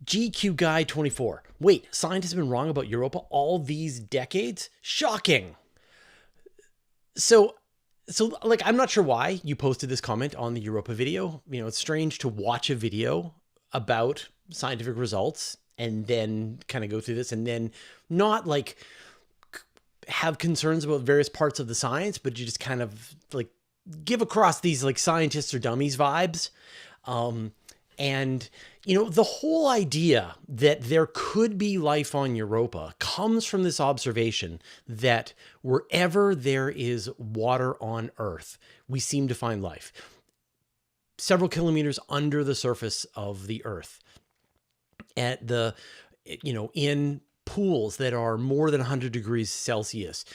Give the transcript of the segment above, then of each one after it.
GQ Guy 24. Wait, scientists have been wrong about Europa all these decades? Shocking. So like, I'm not sure why you posted this comment on the Europa video. You know, it's strange to watch a video about scientific results and then kind of go through this and then not like have concerns about various parts of the science, but you just kind of like give across these like scientists or dummies vibes. And, you know, the whole idea that there could be life on Europa comes from this observation that wherever there is water on Earth, we seem to find life. Several kilometers under the surface of the Earth, at the, you know, in pools that are more than 100 degrees Celsius,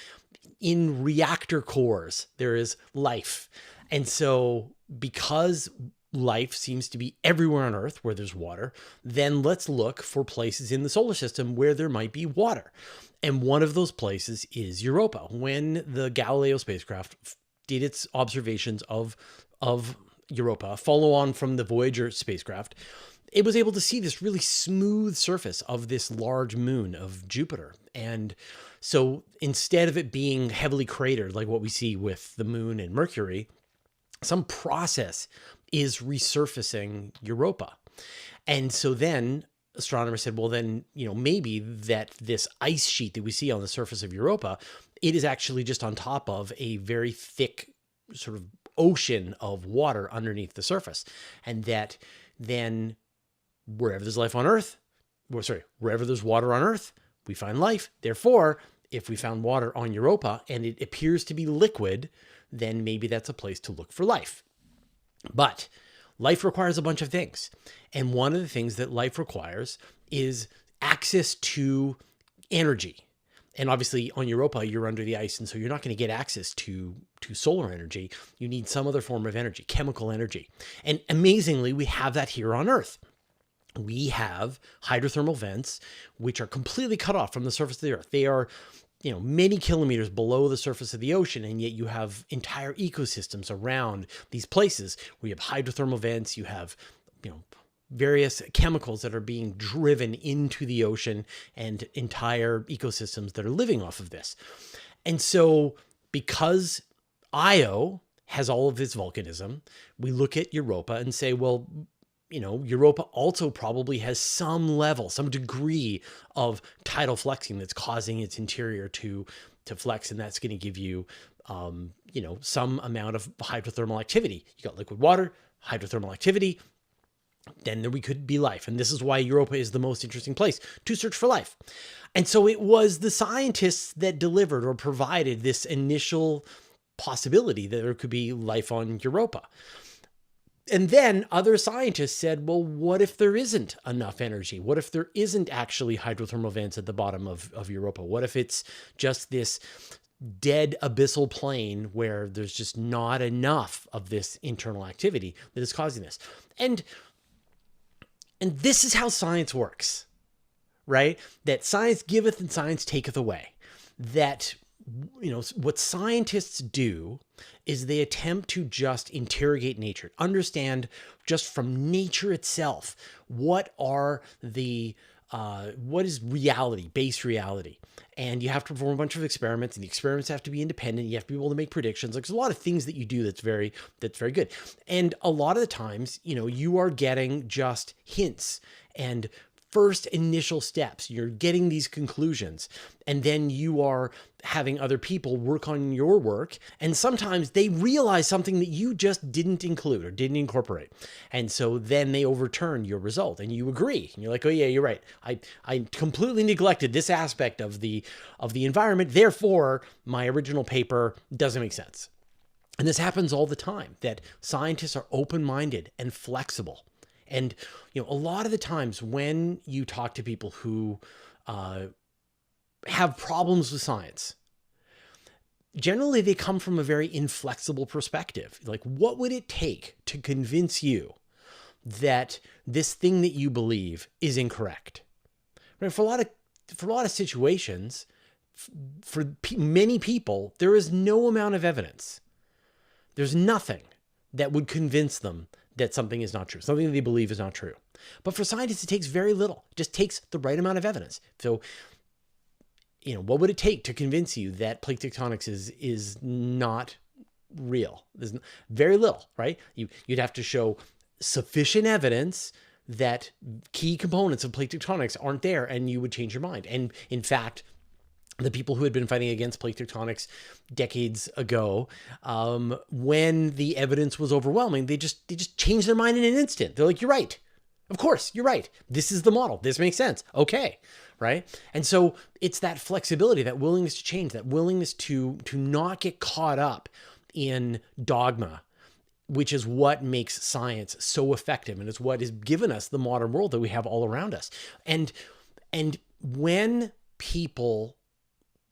in reactor cores, there is life. And so because life seems to be everywhere on Earth where there's water, then let's look for places in the solar system where there might be water. And one of those places is Europa. When the Galileo spacecraft did its observations of Europa, follow on from the Voyager spacecraft, it was able to see this really smooth surface of this large moon of Jupiter. And so instead of it being heavily cratered like what we see with the moon and Mercury, some process is resurfacing Europa. And so then astronomers said, well, then, you know, maybe that this ice sheet that we see on the surface of Europa, it is actually just on top of a very thick sort of ocean of water underneath the surface. And that then wherever there's life on Earth, wherever there's water on Earth, we find life. Therefore, if we found water on Europa and it appears to be liquid, then maybe that's a place to look for life. But life requires a bunch of things. And one of the things that life requires is access to energy. And obviously on Europa, you're under the ice. And so you're not going to get access to solar energy. You need some other form of energy, chemical energy. And amazingly, we have that here on Earth. We have hydrothermal vents, which are completely cut off from the surface of the Earth. They are, you know, many kilometers below the surface of the ocean, and yet you have entire ecosystems around these places where you have hydrothermal vents, you have, you know, various chemicals that are being driven into the ocean and entire ecosystems that are living off of this. And so because Io has all of this volcanism, we look at Europa and say, well, you know, Europa also probably has some level, some degree of tidal flexing that's causing its interior to flex. And that's going to give you, you know, some amount of hydrothermal activity. You got liquid water, hydrothermal activity, then there we could be life. And this is why Europa is the most interesting place to search for life. And so it was the scientists that delivered or provided this initial possibility that there could be life on Europa. And then other scientists said, well, what if there isn't enough energy? What if there isn't actually hydrothermal vents at the bottom of Europa? What if it's just this dead abyssal plain where there's just not enough of this internal activity that is causing this? And this is how science works, right? That science giveth and science taketh away. That, you know, what scientists do is they attempt to just interrogate nature, understand just from nature itself, what is reality, base reality. And you have to perform a bunch of experiments, and the experiments have to be independent. You have to be able to make predictions. Like, there's a lot of things that you do that's very good. And a lot of the times, you know, you are getting just hints and first initial steps. You're getting these conclusions, and then you are having other people work on your work. And sometimes they realize something that you just didn't include or didn't incorporate. And so then they overturn your result and you agree. And you're like, oh yeah, you're right. I completely neglected this aspect of the environment. Therefore, my original paper doesn't make sense. And this happens all the time, that scientists are open-minded and flexible. And, you know, a lot of the times when you talk to people who have problems with science, generally they come from a very inflexible perspective. Like, what would it take to convince you that this thing that you believe is incorrect? Right? For a lot of situations, for many people, there is no amount of evidence. There's nothing that would convince them that something is not true, something that they believe is not true. But for scientists, it takes very little. It just takes the right amount of evidence. So, what would it take to convince you that plate tectonics is not real? There's very little, right? You'd have to show sufficient evidence that key components of plate tectonics aren't there, and you would change your mind. And in fact, the people who had been fighting against plate tectonics decades ago, when the evidence was overwhelming, they just changed their mind in an instant. They're like, "You're right. Of course, you're right. This is the model. This makes sense. Okay." Right? And so it's that flexibility, that willingness to change, that willingness to not get caught up in dogma, which is what makes science so effective, and it's what has given us the modern world that we have all around us. And when people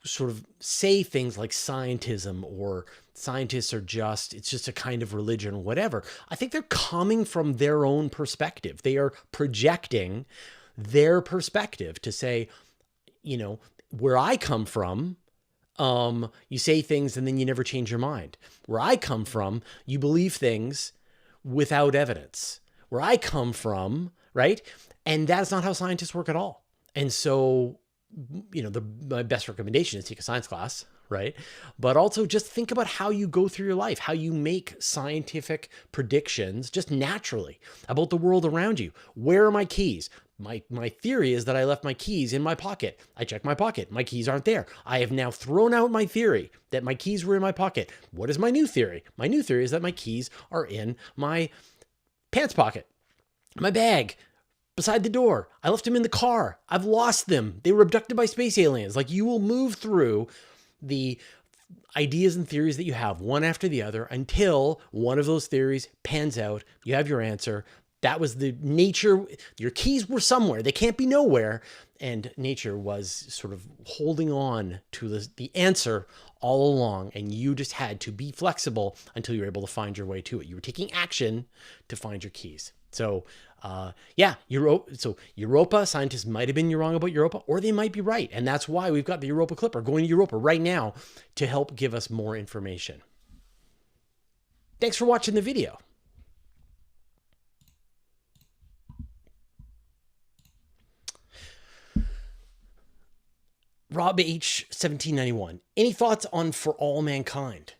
sort of say things like scientism or scientists are it's just a kind of religion or whatever, I think they're coming from their own perspective. They are projecting their perspective to say, where I come from, you say things and then you never change your mind. Where I come from, you believe things without evidence. Where I come from, right? And that's not how scientists work at all. And so, my best recommendation is take a science class, right? But also just think about how you go through your life, how you make scientific predictions just naturally about the world around you. Where are my keys? My theory is that I left my keys in my pocket. I checked my pocket. My keys aren't there. I have now thrown out my theory that my keys were in my pocket. What is my new theory? My new theory is that my keys are in my pants pocket, my bag, beside the door. I left them in the car. I've lost them. They were abducted by space aliens. Like, you will move through the ideas and theories that you have one after the other until one of those theories pans out. You have your answer. That was the nature. Your keys were somewhere. They can't be nowhere. And nature was sort of holding on to the answer all along. And you just had to be flexible until you were able to find your way to it. You were taking action to find your keys. So, Europa, scientists might have been wrong about Europa, or they might be right. And that's why we've got the Europa Clipper going to Europa right now to help give us more information. Thanks for watching the video. Rob H. 1791. Any thoughts on For All Mankind?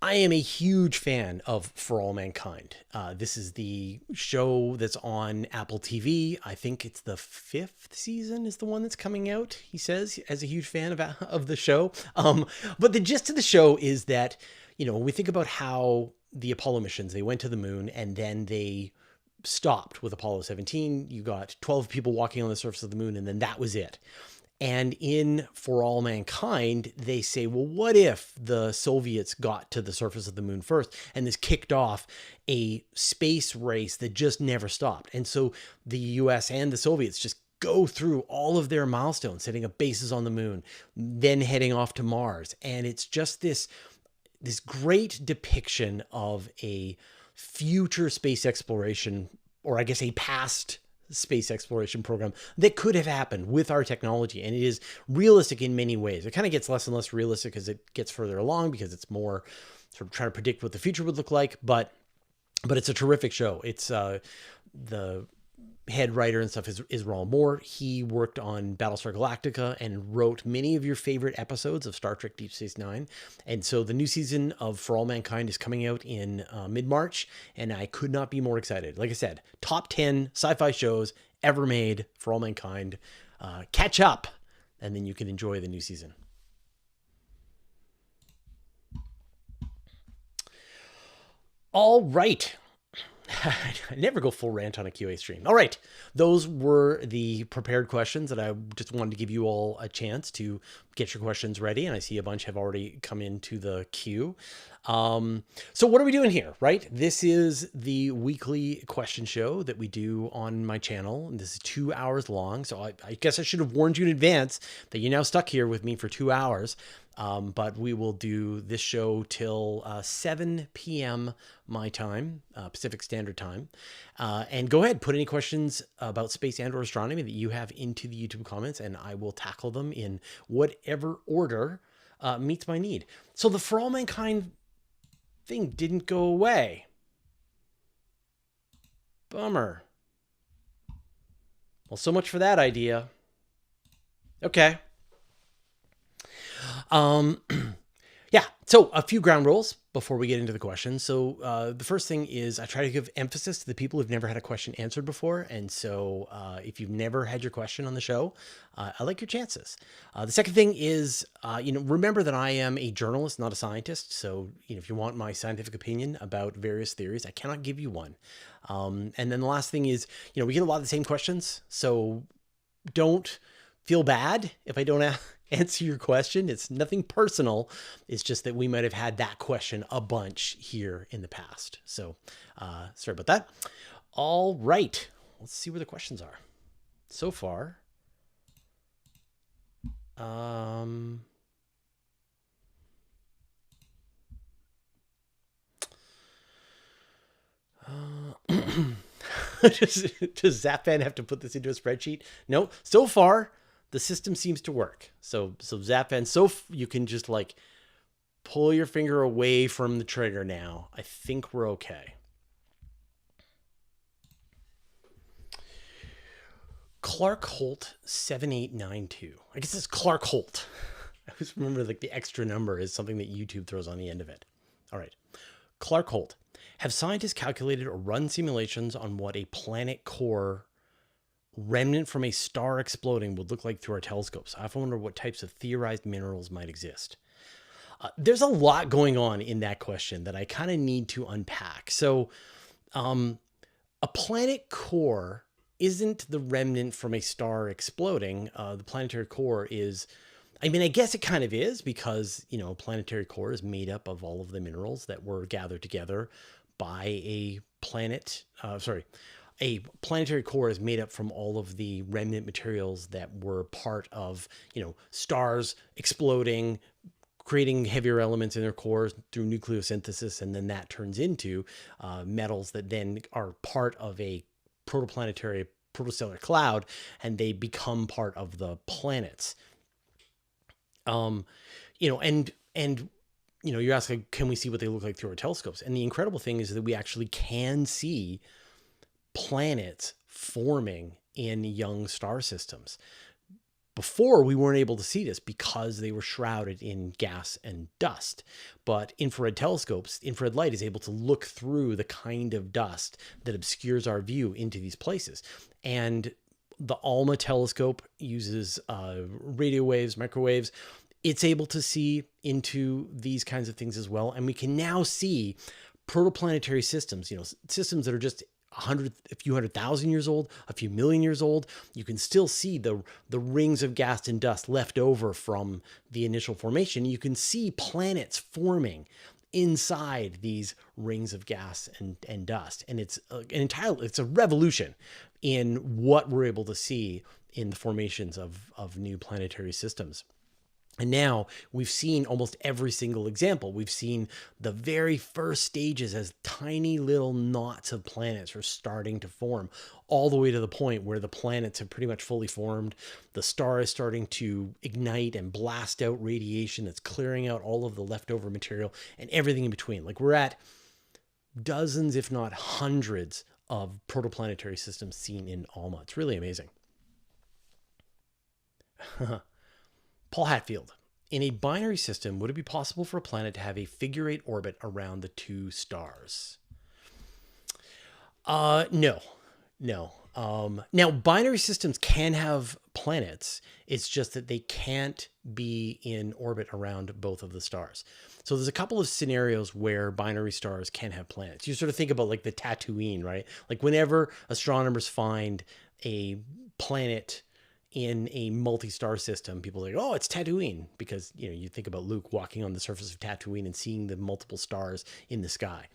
I am a huge fan of For All Mankind. This is the show that's on Apple TV. I think it's the 5th season is the one that's coming out, he says, as a huge fan of the show. But the gist of the show is that, when we think about how the Apollo missions, they went to the moon and then they stopped with Apollo 17. You got 12 people walking on the surface of the moon, and then that was it. And in For All Mankind, they say, well, what if the Soviets got to the surface of the moon first, and this kicked off a space race that just never stopped? And so the US and the Soviets just go through all of their milestones, setting up bases on the moon, then heading off to Mars. And it's just this great depiction of a future space exploration, or I guess a past space exploration program that could have happened with our technology. And it is realistic in many ways. It kind of gets less and less realistic as it gets further along, because it's more sort of trying to predict what the future would look like. But it's a terrific show. It's the head writer and stuff is Ronald Moore. He worked on Battlestar Galactica and wrote many of your favorite episodes of Star Trek Deep Space Nine. And so the new season of For All Mankind is coming out in mid-March, and I could not be more excited. Like I said, top 10 sci-fi shows ever made, For All Mankind. Catch up, and then you can enjoy the new season. All right. I never go full rant on a QA stream. All right. Those were the prepared questions that I just wanted to give you all a chance to get your questions ready. And I see a bunch have already come into the queue. So what are we doing here, right? This is the weekly question show that we do on my channel. And this is 2 hours long. So I guess I should have warned you in advance that you're now stuck here with me for 2 hours. But we will do this show till 7 p.m. my time, Pacific Standard Time. And go ahead, put any questions about space and or astronomy that you have into the YouTube comments, and I will tackle them in whatever order meets my need. So the For All Mankind thing didn't go away. Bummer. Well, so much for that idea. Okay. Um, yeah. So a few ground rules before we get into the questions. So the first thing is I try to give emphasis to the people who've never had a question answered before. And so if you've never had your question on the show, I like your chances. The second thing is, remember that I am a journalist, not a scientist. So, if you want my scientific opinion about various theories, I cannot give you one. And then the last thing is, we get a lot of the same questions. So don't feel bad if I don't answer your question. It's nothing personal. It's just that we might have had that question a bunch here in the past. So sorry about that. All right. Let's see where the questions are. So far, does Zappan have to put this into a spreadsheet? No. So far, the system seems to work. So Zappan, you can just like pull your finger away from the trigger now. I think we're okay. Clark Holt 7892. I guess it's Clark Holt. I always remember like the extra number is something that YouTube throws on the end of it. All right. Clark Holt. Have scientists calculated or run simulations on what a planet core remnant from a star exploding would look like through our telescopes? I often wonder what types of theorized minerals might exist. There's a lot going on in that question that I kind of need to unpack. So a planet core isn't the remnant from a star exploding. The planetary core is, I guess it kind of is because, a planetary core is made up of all of the minerals that were gathered together by a planet. A planetary core is made up from all of the remnant materials that were part of, stars exploding, creating heavier elements in their cores through nucleosynthesis. And then that turns into metals that then are part of a protoplanetary protostellar cloud, and they become part of the planets. You ask, like, can we see what they look like through our telescopes? And the incredible thing is that we actually can see planets forming in young star systems. Before, we weren't able to see this because they were shrouded in gas and dust. But infrared telescopes, infrared light is able to look through the kind of dust that obscures our view into these places. And the ALMA telescope uses radio waves, microwaves. It's able to see into these kinds of things as well. And we can now see protoplanetary systems, systems that are just a few 100,000 years old, a few million years old. You can still see the rings of gas and dust left over from the initial formation. You can see planets forming inside these rings of gas and dust. And it's it's a revolution in what we're able to see in the formations of new planetary systems. And now we've seen almost every single example. We've seen the very first stages as tiny little knots of planets are starting to form, all the way to the point where the planets have pretty much fully formed. The star is starting to ignite and blast out radiation that's clearing out all of the leftover material and everything in between. Like, we're at dozens, if not hundreds, of protoplanetary systems seen in ALMA. It's really amazing. Paul Hatfield. In a binary system, would it be possible for a planet to have a figure-8 orbit around the two stars? No. Now, binary systems can have planets. It's just that they can't be in orbit around both of the stars. So there's a couple of scenarios where binary stars can have planets. You sort of think about like the Tatooine, right? Like whenever astronomers find a planet in a multi-star system, people are like, oh, it's Tatooine, because you think about Luke walking on the surface of Tatooine and seeing the multiple stars in the sky.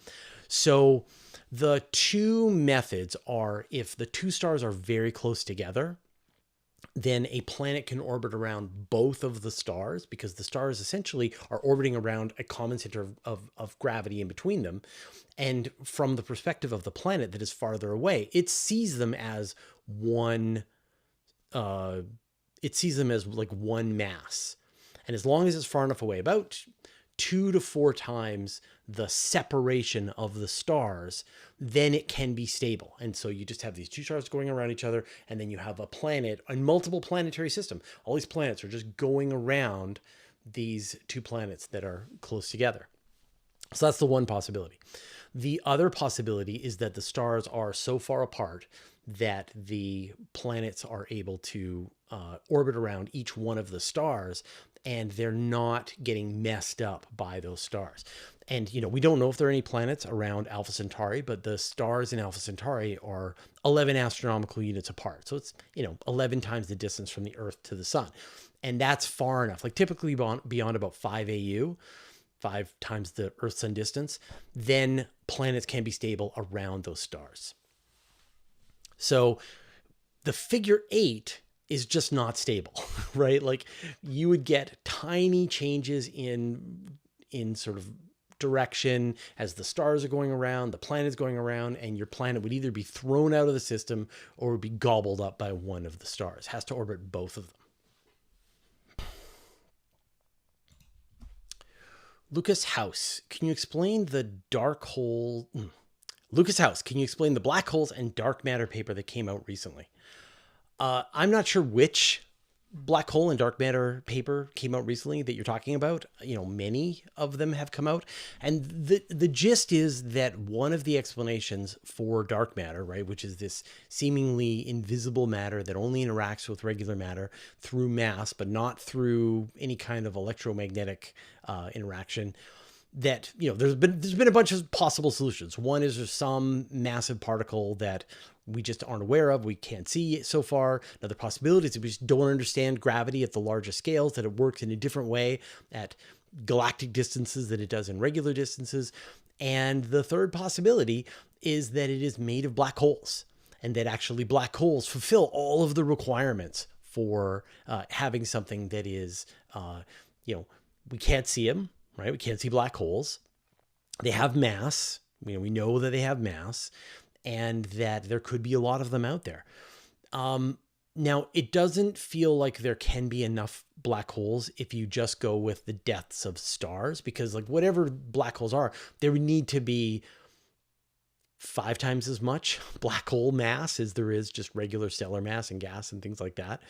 So the two methods are, if the two stars are very close together, then a planet can orbit around both of the stars, because the stars essentially are orbiting around a common center of gravity in between them. And from the perspective of the planet that is farther away, it sees them as one like one mass. And as long as it's far enough away, about 2 to 4 times the separation of the stars, then it can be stable. And so you just have these two stars going around each other, and then you have a planet, a multiple planetary system. All these planets are just going around these two planets that are close together. So that's the one possibility. The other possibility is that the stars are so far apart that the planets are able to orbit around each one of the stars, and they're not getting messed up by those stars. And, you know, we don't know if there are any planets around Alpha Centauri, but the stars in Alpha Centauri are 11 astronomical units apart. So it's, you know, 11 times the distance from the Earth to the sun. And that's far enough. Like typically beyond about 5 AU, 5 times the Earth-Sun distance, then planets can be stable around those stars. So the figure 8 is just not stable, right? Like you would get tiny changes in sort of direction as the stars are going around, the planet's going around, and your planet would either be thrown out of the system or would be gobbled up by one of the stars. It has to orbit both of them. Lucas House, can you explain the dark hole? Lucas House, can you explain the black holes and dark matter paper that came out recently? I'm not sure which black hole and dark matter paper came out recently that you're talking about. You know, many of them have come out. And the gist is that one of the explanations for dark matter, right, which is this seemingly invisible matter that only interacts with regular matter through mass, but not through any kind of electromagnetic interaction, that, you know, there's been a bunch of possible solutions. One is there's some massive particle that we just aren't aware of, we can't see so far. Another possibility is that we just don't understand gravity at the largest scales, that it works in a different way at galactic distances than it does in regular distances. And the third possibility is that it is made of black holes, and that actually black holes fulfill all of the requirements for having something that is, you know, we can't see them, right? We can't see black holes. They have mass. We know that they have mass, and that there could be a lot of them out there. Now, it doesn't feel like there can be enough black holes if you just go with the deaths of stars, because like whatever black holes are, there would need to be 5 times as much black hole mass as there is just regular stellar mass and gas and things like that.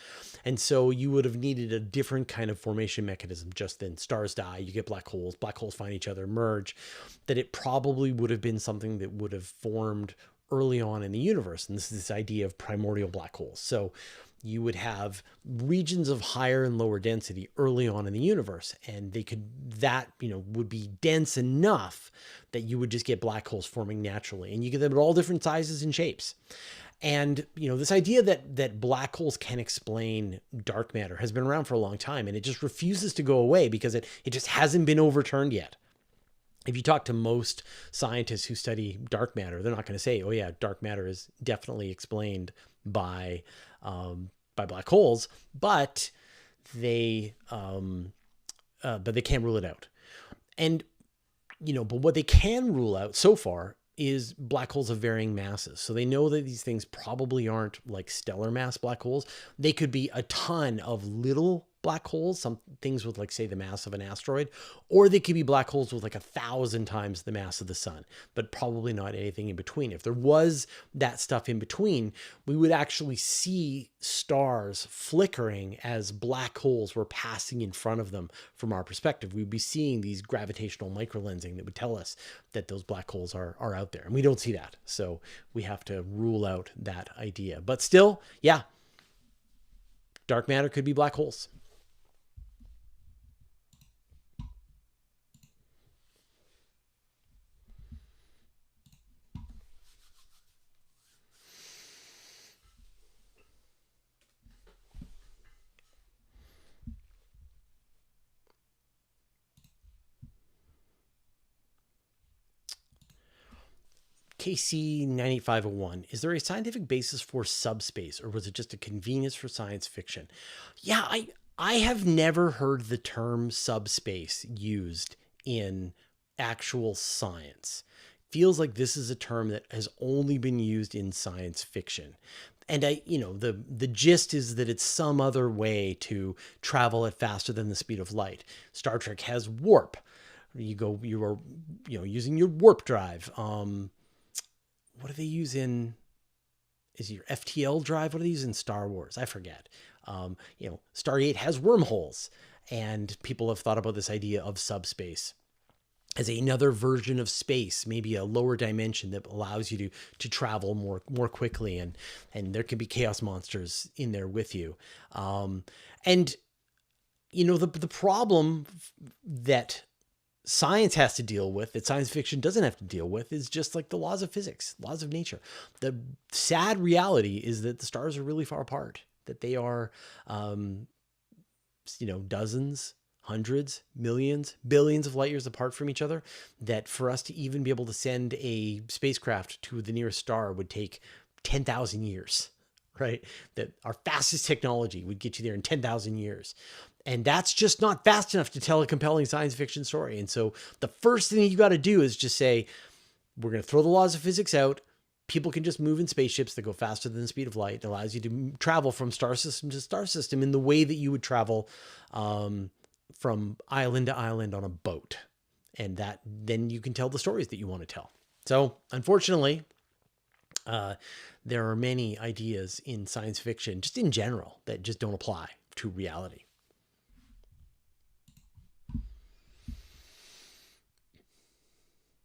And so you would have needed a different kind of formation mechanism. Just then stars die, you get black holes find each other, merge, that it probably would have been something that would have formed early on in the universe. And this is this idea of primordial black holes. So you would have regions of higher and lower density early on in the universe, and would be dense enough that you would just get black holes forming naturally, and you get them at all different sizes and shapes. And, you know, this idea that black holes can explain dark matter has been around for a long time, and it just refuses to go away because it just hasn't been overturned yet. If you talk to most scientists who study dark matter, they're not going to say, oh yeah, dark matter is definitely explained by black holes, but they can't rule it out. And, you know, but what they can rule out so far is black holes of varying masses. So they know that these things probably aren't like stellar mass black holes. They could be a ton of little black holes, some things with like, say, the mass of an asteroid, or they could be black holes with like 1,000 times the mass of the sun, but probably not anything in between. If there was that stuff in between, we would actually see stars flickering as black holes were passing in front of them from our perspective. We'd be seeing these gravitational microlensing that would tell us that those black holes are out there, and we don't see that. So we have to rule out that idea. But still, yeah, dark matter could be black holes. KC98501, is there a scientific basis for subspace, or was it just a convenience for science fiction? Yeah, I have never heard the term subspace used in actual science. Feels like this is a term that has only been used in science fiction. And the gist is that it's some other way to travel at faster than the speed of light. Star Trek has warp. you are, using your warp drive. What do they use in, is it your FTL drive? What do they use in Star Wars? I forget. Stargate has wormholes, and people have thought about this idea of subspace as another version of space, maybe a lower dimension that allows you to travel more quickly, and there can be chaos monsters in there with you. And the problem that science has to deal with, that science fiction doesn't have to deal with, is just like the laws of physics, laws of nature. The sad reality is that the stars are really far apart, that they are, dozens, hundreds, millions, billions of light years apart from each other, that for us to even be able to send a spacecraft to the nearest star would take 10,000 years, right? That our fastest technology would get you there in 10,000 years. And that's just not fast enough to tell a compelling science fiction story. And so the first thing you got to do is just say, we're going to throw the laws of physics out. People can just move in spaceships that go faster than the speed of light. It allows you to travel from star system to star system in the way that you would travel from island to island on a boat. And that then you can tell the stories that you want to tell. So unfortunately, there are many ideas in science fiction, just in general, that just don't apply to reality.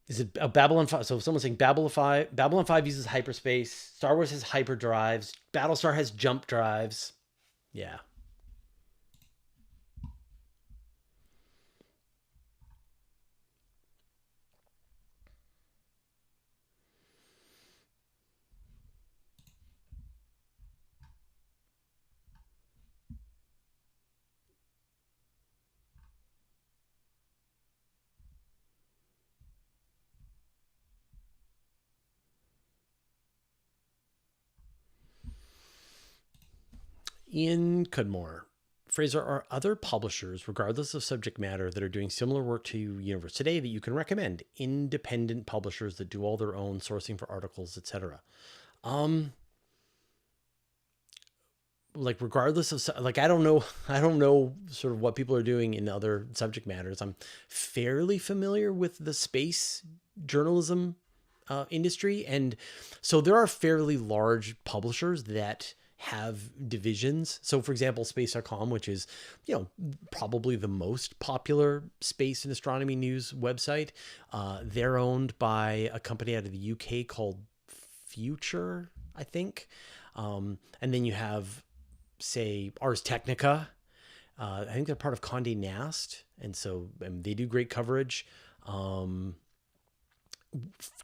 Is it a Babylon 5? So someone's saying Babylon 5 uses hyperspace. Star Wars has hyperdrives. Battlestar has jump drives. Yeah. Ian Cudmore. Fraser, are other publishers, regardless of subject matter, that are doing similar work to Universe Today that you can recommend? Independent publishers that do all their own sourcing for articles, etc. Like regardless of, like, I don't know sort of what people are doing in other subject matters. I'm fairly familiar with the space journalism industry, and so there are fairly large publishers that have divisions. So for example, space.com, which is, probably the most popular space and astronomy news website, they're owned by a company out of the UK called Future, I think. And then you have, say, Ars Technica. I think they're part of Condé Nast, and so they do great coverage.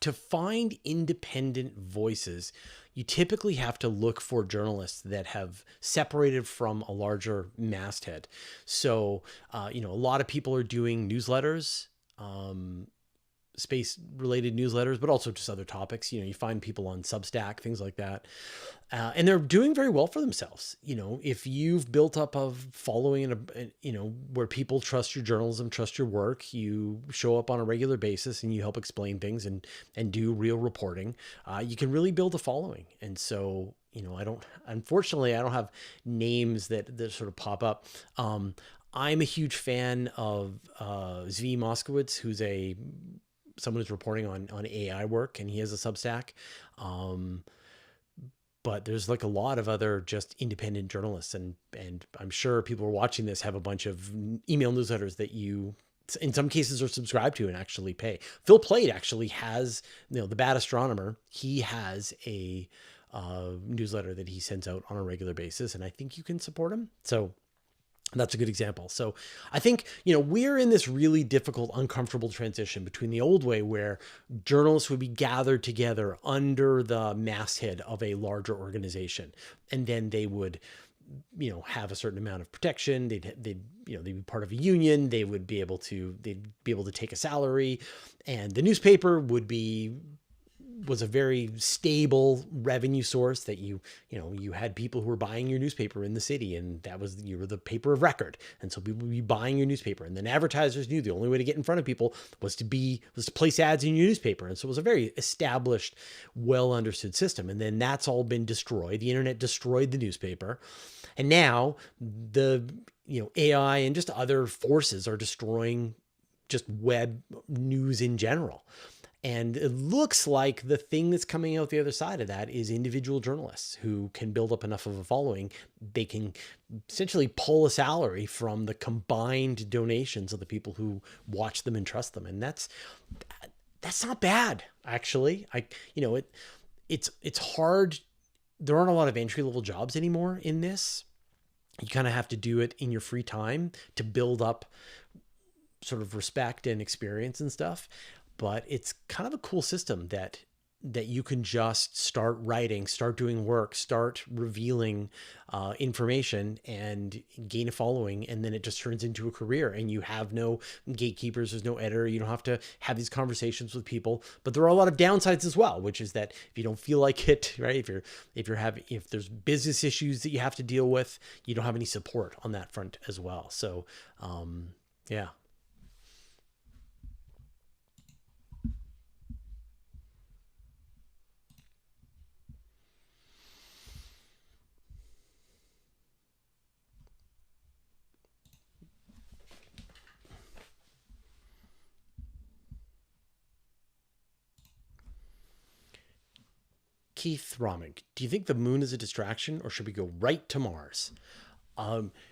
To find independent voices, you typically have to look for journalists that have separated from a larger masthead. So, a lot of people are doing newsletters, space-related newsletters, but also just other topics. You find people on Substack, things like that. And they're doing very well for themselves. If you've built up a following, where people trust your journalism, trust your work, you show up on a regular basis and you help explain things and do real reporting, you can really build a following. And so, unfortunately, I don't have names that sort of pop up. I'm a huge fan of Zvi Moskowitz, who's someone who's reporting on AI work, and he has a Substack. But there's like a lot of other just independent journalists, and I'm sure people who are watching this have a bunch of email newsletters that you, in some cases, are subscribed to and actually pay. Phil Plait actually has, the Bad Astronomer. He has a newsletter that he sends out on a regular basis, and I think you can support him. So that's a good example. So I think, we're in this really difficult, uncomfortable transition between the old way where journalists would be gathered together under the masthead of a larger organization, and then they would, have a certain amount of protection. They'd be part of a union. They'd be able to take a salary, and the newspaper was a very stable revenue source that you had people who were buying your newspaper in the city, and you were the paper of record. And so people would be buying your newspaper, and then advertisers knew the only way to get in front of people was to place ads in your newspaper. And so it was a very established, well understood system. And then that's all been destroyed. The internet destroyed the newspaper. And now the, AI and just other forces are destroying just web news in general. And it looks like the thing that's coming out the other side of that is individual journalists who can build up enough of a following. They can essentially pull a salary from the combined donations of the people who watch them and trust them. And that's not bad, actually. It's hard. There aren't a lot of entry level jobs anymore in this. You kind of have to do it in your free time to build up sort of respect and experience and stuff. But it's kind of a cool system that you can just start writing, start doing work, start revealing information and gain a following. And then it just turns into a career, and you have no gatekeepers. There's no editor. You don't have to have these conversations with people. But there are a lot of downsides as well, which is that if you don't feel like it, right? If there's business issues that you have to deal with, you don't have any support on that front as well. So, yeah. Keith Romig, do you think the moon is a distraction, or should we go right to Mars?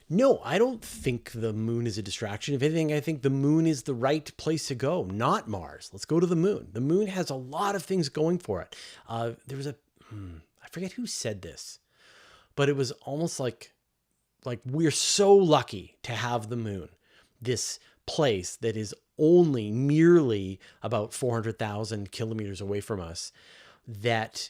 No, I don't think the moon is a distraction. If anything, I think the moon is the right place to go, not Mars. Let's go to the moon. The moon has a lot of things going for it. There was I forget who said this, but it was almost like we're so lucky to have the moon, this place that is only merely about 400,000 kilometers away from us, that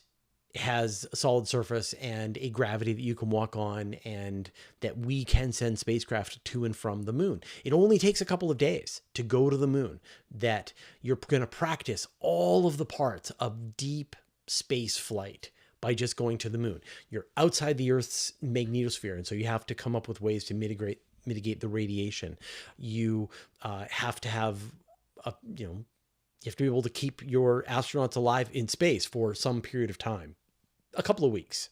has a solid surface and a gravity that you can walk on, and that we can send spacecraft to and from the moon. It only takes a couple of days to go to the moon, that you're going to practice all of the parts of deep space flight by just going to the moon. You're outside the Earth's magnetosphere, and so you have to come up with ways to mitigate the radiation. You have to have you have to be able to keep your astronauts alive in space for some period of time, a couple of weeks.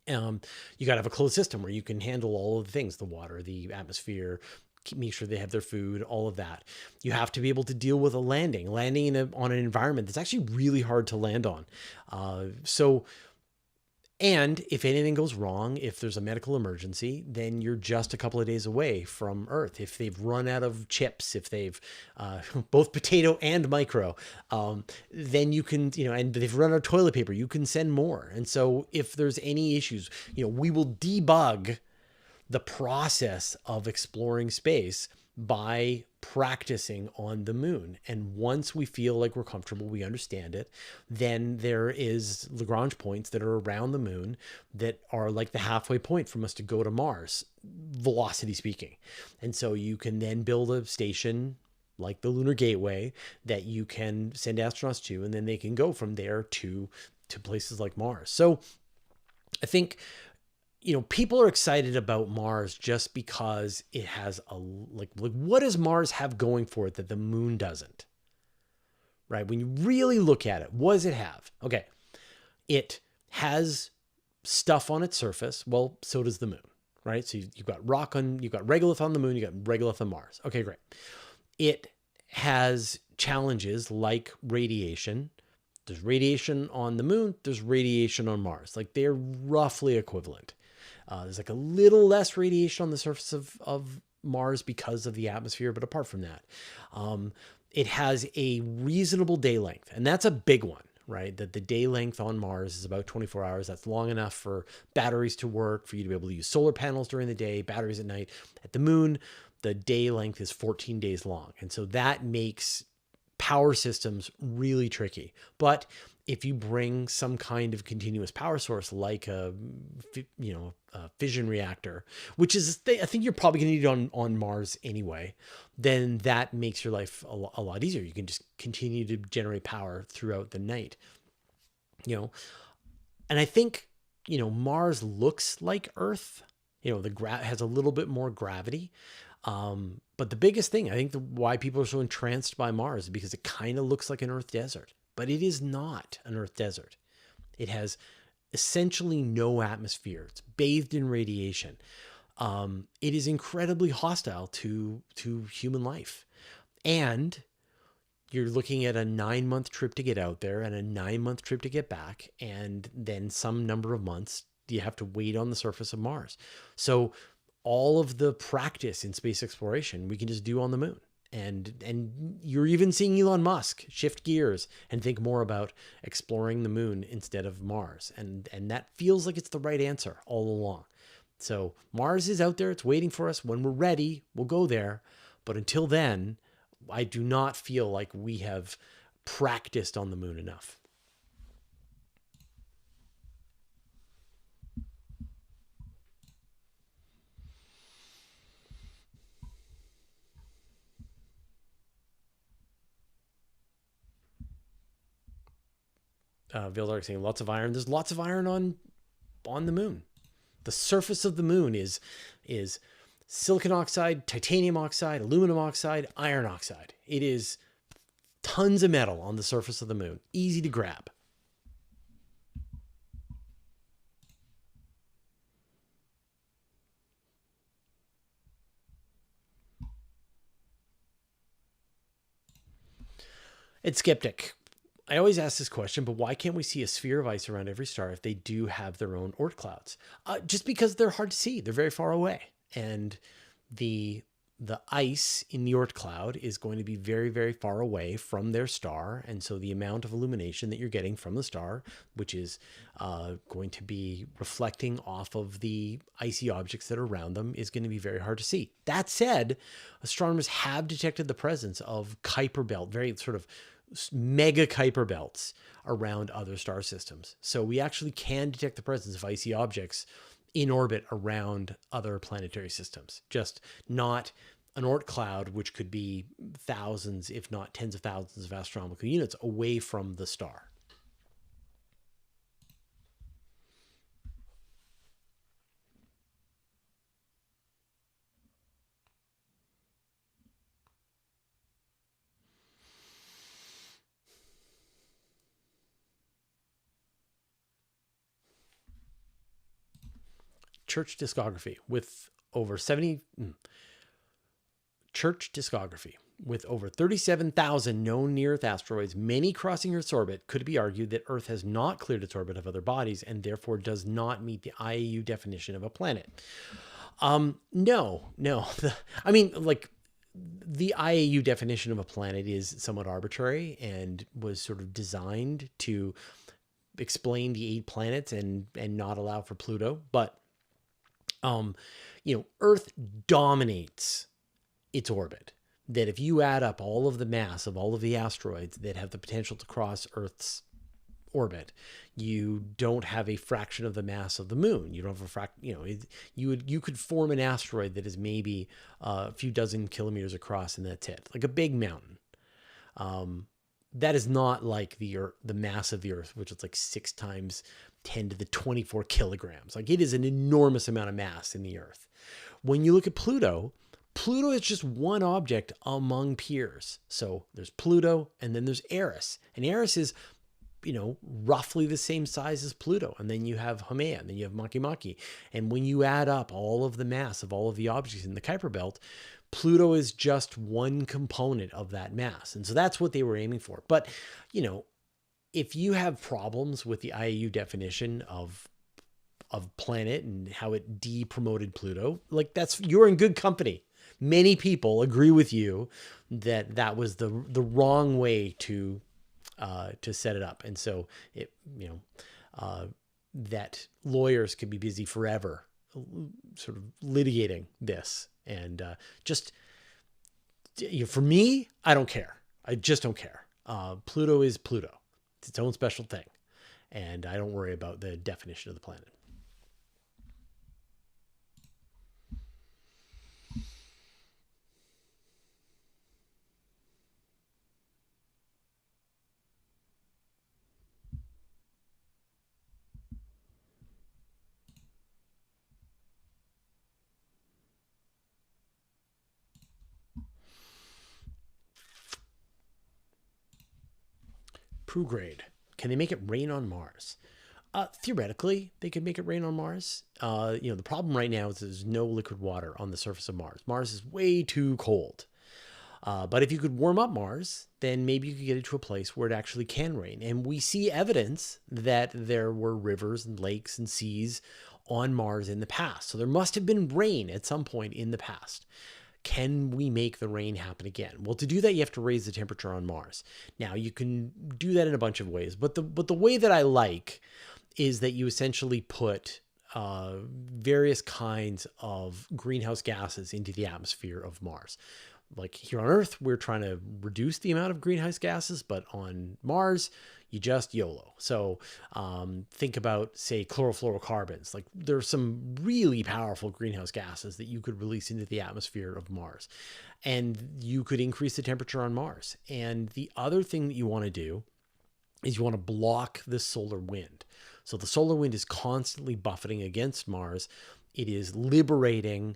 You got to have a closed system where you can handle all of the things, the water, the atmosphere, make sure they have their food, all of that. You have to be able to deal with a landing on an environment that's actually really hard to land on. And if anything goes wrong, if there's a medical emergency, then you're just a couple of days away from Earth. If they've run out of chips, if they've both potato and micro, then you can, and they've run out of toilet paper, you can send more. And so if there's any issues, we will debug the process of exploring space by practicing on the moon. And once we feel like we're comfortable, we understand it, then there is Lagrange points that are around the moon that are like the halfway point from us to go to Mars, velocity speaking. And so you can then build a station like the Lunar Gateway that you can send astronauts to, and then they can go from there to places like Mars. So I think people are excited about Mars just because it has what does Mars have going for it that the moon doesn't? Right? When you really look at it, what does it have? Okay. It has stuff on its surface. Well, so does the moon, right? So you've got you've got regolith on the moon, you've got regolith on Mars. Okay, great. It has challenges like radiation. There's radiation on the moon, there's radiation on Mars. Like, they're roughly equivalent. There's like a little less radiation on the surface of Mars because of the atmosphere, but apart from that, it has a reasonable day length, and that's a big one, right? That the day length on Mars is about 24 hours. That's long enough for batteries to work, for you to be able to use solar panels during the day, batteries at night. At the moon, the day length is 14 days long, and so that makes power systems really tricky. But if you bring some kind of continuous power source like a fission reactor, which is I think you're probably going to need on Mars anyway, then that makes your life a lot easier. You can just continue to generate power throughout the night. And I think Mars looks like Earth. Has a little bit more gravity. But the biggest thing, I think why people are so entranced by Mars is because it kind of looks like an Earth desert, but it is not an Earth desert. It has essentially no atmosphere. It's bathed in radiation. It is incredibly hostile to human life. And you're looking at a 9-month trip to get out there and a 9-month trip to get back. And then some number of months you have to wait on the surface of Mars. So all of the practice in space exploration we can just do on the moon. And you're even seeing Elon Musk shift gears and think more about exploring the moon instead of Mars. And that feels like it's the right answer all along. So Mars is out there. It's waiting for us. When we're ready, we'll go there. But until then, I do not feel like we have practiced on the moon enough. Vildark saying lots of iron. There's lots of iron on the moon. The surface of the moon is silicon oxide, titanium oxide, aluminum oxide, iron oxide. It is tons of metal on the surface of the moon. Easy to grab. It's skeptic. I always ask this question, but why can't we see a sphere of ice around every star if they do have their own Oort clouds? Just because they're hard to see. They're very far away. And the ice in the Oort cloud is going to be very, very far away from their star. And so the amount of illumination that you're getting from the star, which is going to be reflecting off of the icy objects that are around them, is going to be very hard to see. That said, astronomers have detected the presence of Kuiper belt, very sort of mega Kuiper belts around other star systems. So we actually can detect the presence of icy objects in orbit around other planetary systems, just not an Oort cloud, which could be thousands, if not tens of thousands of astronomical units away from the star. Church discography with over 37,000 known near-Earth asteroids, many crossing Earth's orbit, could it be argued that Earth has not cleared its orbit of other bodies and therefore does not meet the IAU definition of a planet. No. I mean, like, the IAU definition of a planet is somewhat arbitrary and was sort of designed to explain the 8 planets and not allow for Pluto. But Earth dominates its orbit. That if you add up all of the mass of all of the asteroids that have the potential to cross Earth's orbit, you don't have a fraction of the mass of the moon. You don't have you could form an asteroid that is maybe a few dozen kilometers across, and that's it, like a big mountain. That is not like the mass of the Earth, which is like 6 times 10 to the 24 kilograms. Like, it is an enormous amount of mass in the Earth. When you look at Pluto is just one object among peers. So there's Pluto, and then there's Eris. And Eris is, roughly the same size as Pluto. And then you have Haumea, and then you have Makemake. And when you add up all of the mass of all of the objects in the Kuiper belt, Pluto is just one component of that mass. And so that's what they were aiming for. But, if you have problems with the IAU definition of planet and how it de-promoted Pluto, like, you're in good company. Many people agree with you that was the wrong way to set it up. And so that lawyers could be busy forever sort of litigating this. And for me, I don't care. I just don't care. Pluto is Pluto. It's its own special thing. And I don't worry about the definition of the planet. Grade. Can they make it rain on Mars? Theoretically, they could make it rain on Mars. The problem right now is there's no liquid water on the surface of Mars. Mars is way too cold. But if you could warm up Mars, then maybe you could get it to a place where it actually can rain. And we see evidence that there were rivers and lakes and seas on Mars in the past. So there must have been rain at some point in the past. Can we make the rain happen again? Well, to do that, you have to raise the temperature on Mars. Now, you can do that in a bunch of ways, but the way that I like is that you essentially put various kinds of greenhouse gases into the atmosphere of Mars. Like here on Earth, we're trying to reduce the amount of greenhouse gases, but on Mars, you just YOLO. So think about, say, chlorofluorocarbons. Like there's some really powerful greenhouse gases that you could release into the atmosphere of Mars. And you could increase the temperature on Mars. And the other thing that you want to do is you want to block the solar wind. So the solar wind is constantly buffeting against Mars. It is liberating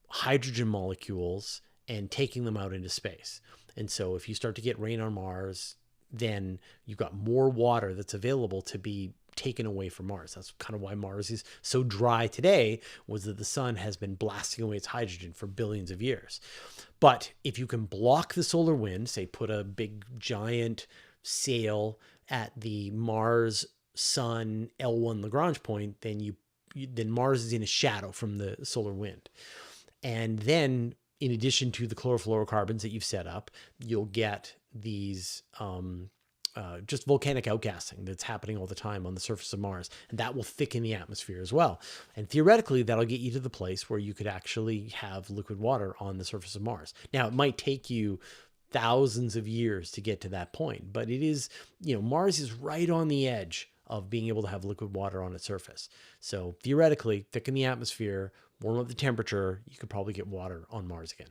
hydrogen molecules and taking them out into space. And so if you start to get rain on Mars, then you've got more water that's available to be taken away from Mars. That's kind of why Mars is so dry today, was that the sun has been blasting away its hydrogen for billions of years. But if you can block the solar wind, say put a big giant sail at the Mars Sun L1 Lagrange point, then then Mars is in a shadow from the solar wind. And then in addition to the chlorofluorocarbons that you've set up, you'll get these just volcanic outgassing that's happening all the time on the surface of Mars. And that will thicken the atmosphere as well. And theoretically, that'll get you to the place where you could actually have liquid water on the surface of Mars. Now, it might take you thousands of years to get to that point, but it is, Mars is right on the edge of being able to have liquid water on its surface. So theoretically, thicken the atmosphere, warm up the temperature, you could probably get water on Mars again.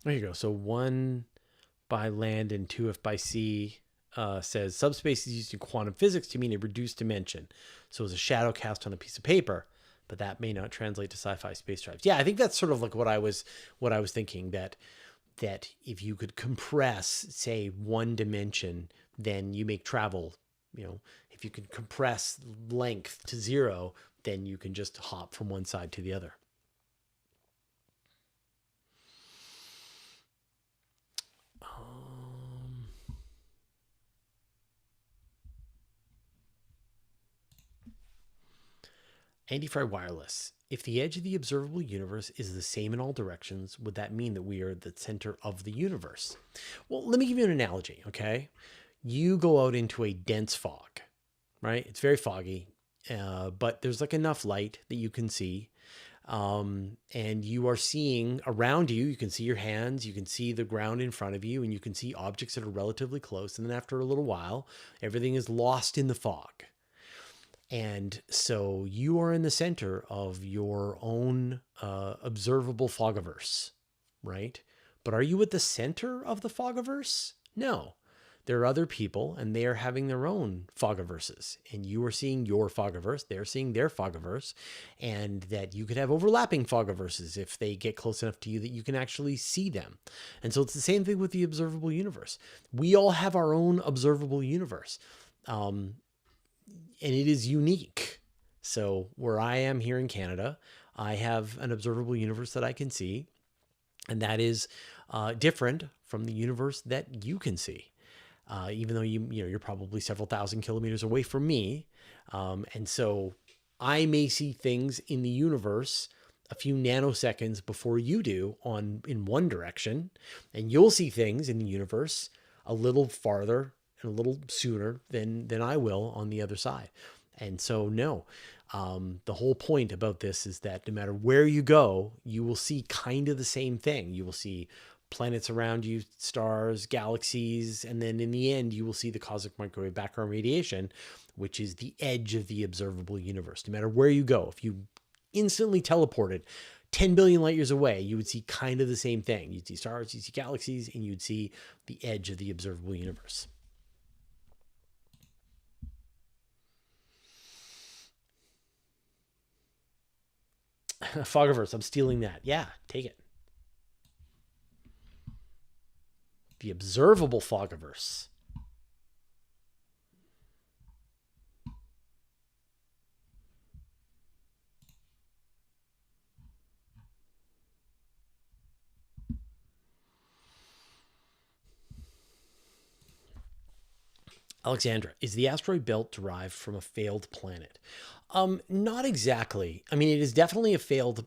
There you go. So 1 by land and 2 if by sea says subspace is used in quantum physics to mean a reduced dimension. So it's a shadow cast on a piece of paper, but that may not translate to sci-fi space drives. Yeah, I think that's sort of like what I was thinking, that if you could compress, say, one dimension, then you make travel, if you could compress length to 0, then you can just hop from one side to the other. Anti-Fry Wireless. If the edge of the observable universe is the same in all directions, would that mean that we are the center of the universe? Well, let me give you an analogy, okay? You go out into a dense fog, right? It's very foggy, but there's like enough light that you can see. And you are seeing around you, you can see your hands, you can see the ground in front of you, and you can see objects that are relatively close. And then after a little while, everything is lost in the fog. And so you are in the center of your own observable fogiverse, right? But are you at the center of the fogiverse? No. There are other people, and they are having their own fogiverses. And you are seeing your fogiverse, they're seeing their fogiverse, and that you could have overlapping fogiverses if they get close enough to you that you can actually see them. And so it's the same thing with the observable universe. We all have our own observable universe. And it is unique. So where I am here in Canada, I have an observable universe that I can see, and that is different from the universe that you can see. Even though you're probably several thousand kilometers away from me, and so I may see things in the universe a few nanoseconds before you do in one direction, and you'll see things in the universe a little farther and a little sooner than I will on the other side. And so, no, the whole point about this is that no matter where you go, you will see kind of the same thing. You will see planets around you, stars, galaxies, and then in the end, you will see the cosmic microwave background radiation, which is the edge of the observable universe. No matter where you go, if you instantly teleported 10 billion light years away, you would see kind of the same thing. You'd see stars, you'd see galaxies, and you'd see the edge of the observable universe. Fogiverse, I'm stealing that. Yeah, take it. The observable Fogiverse. Alexandra, is the asteroid belt derived from a failed planet? Not exactly. I mean, it is definitely a failed,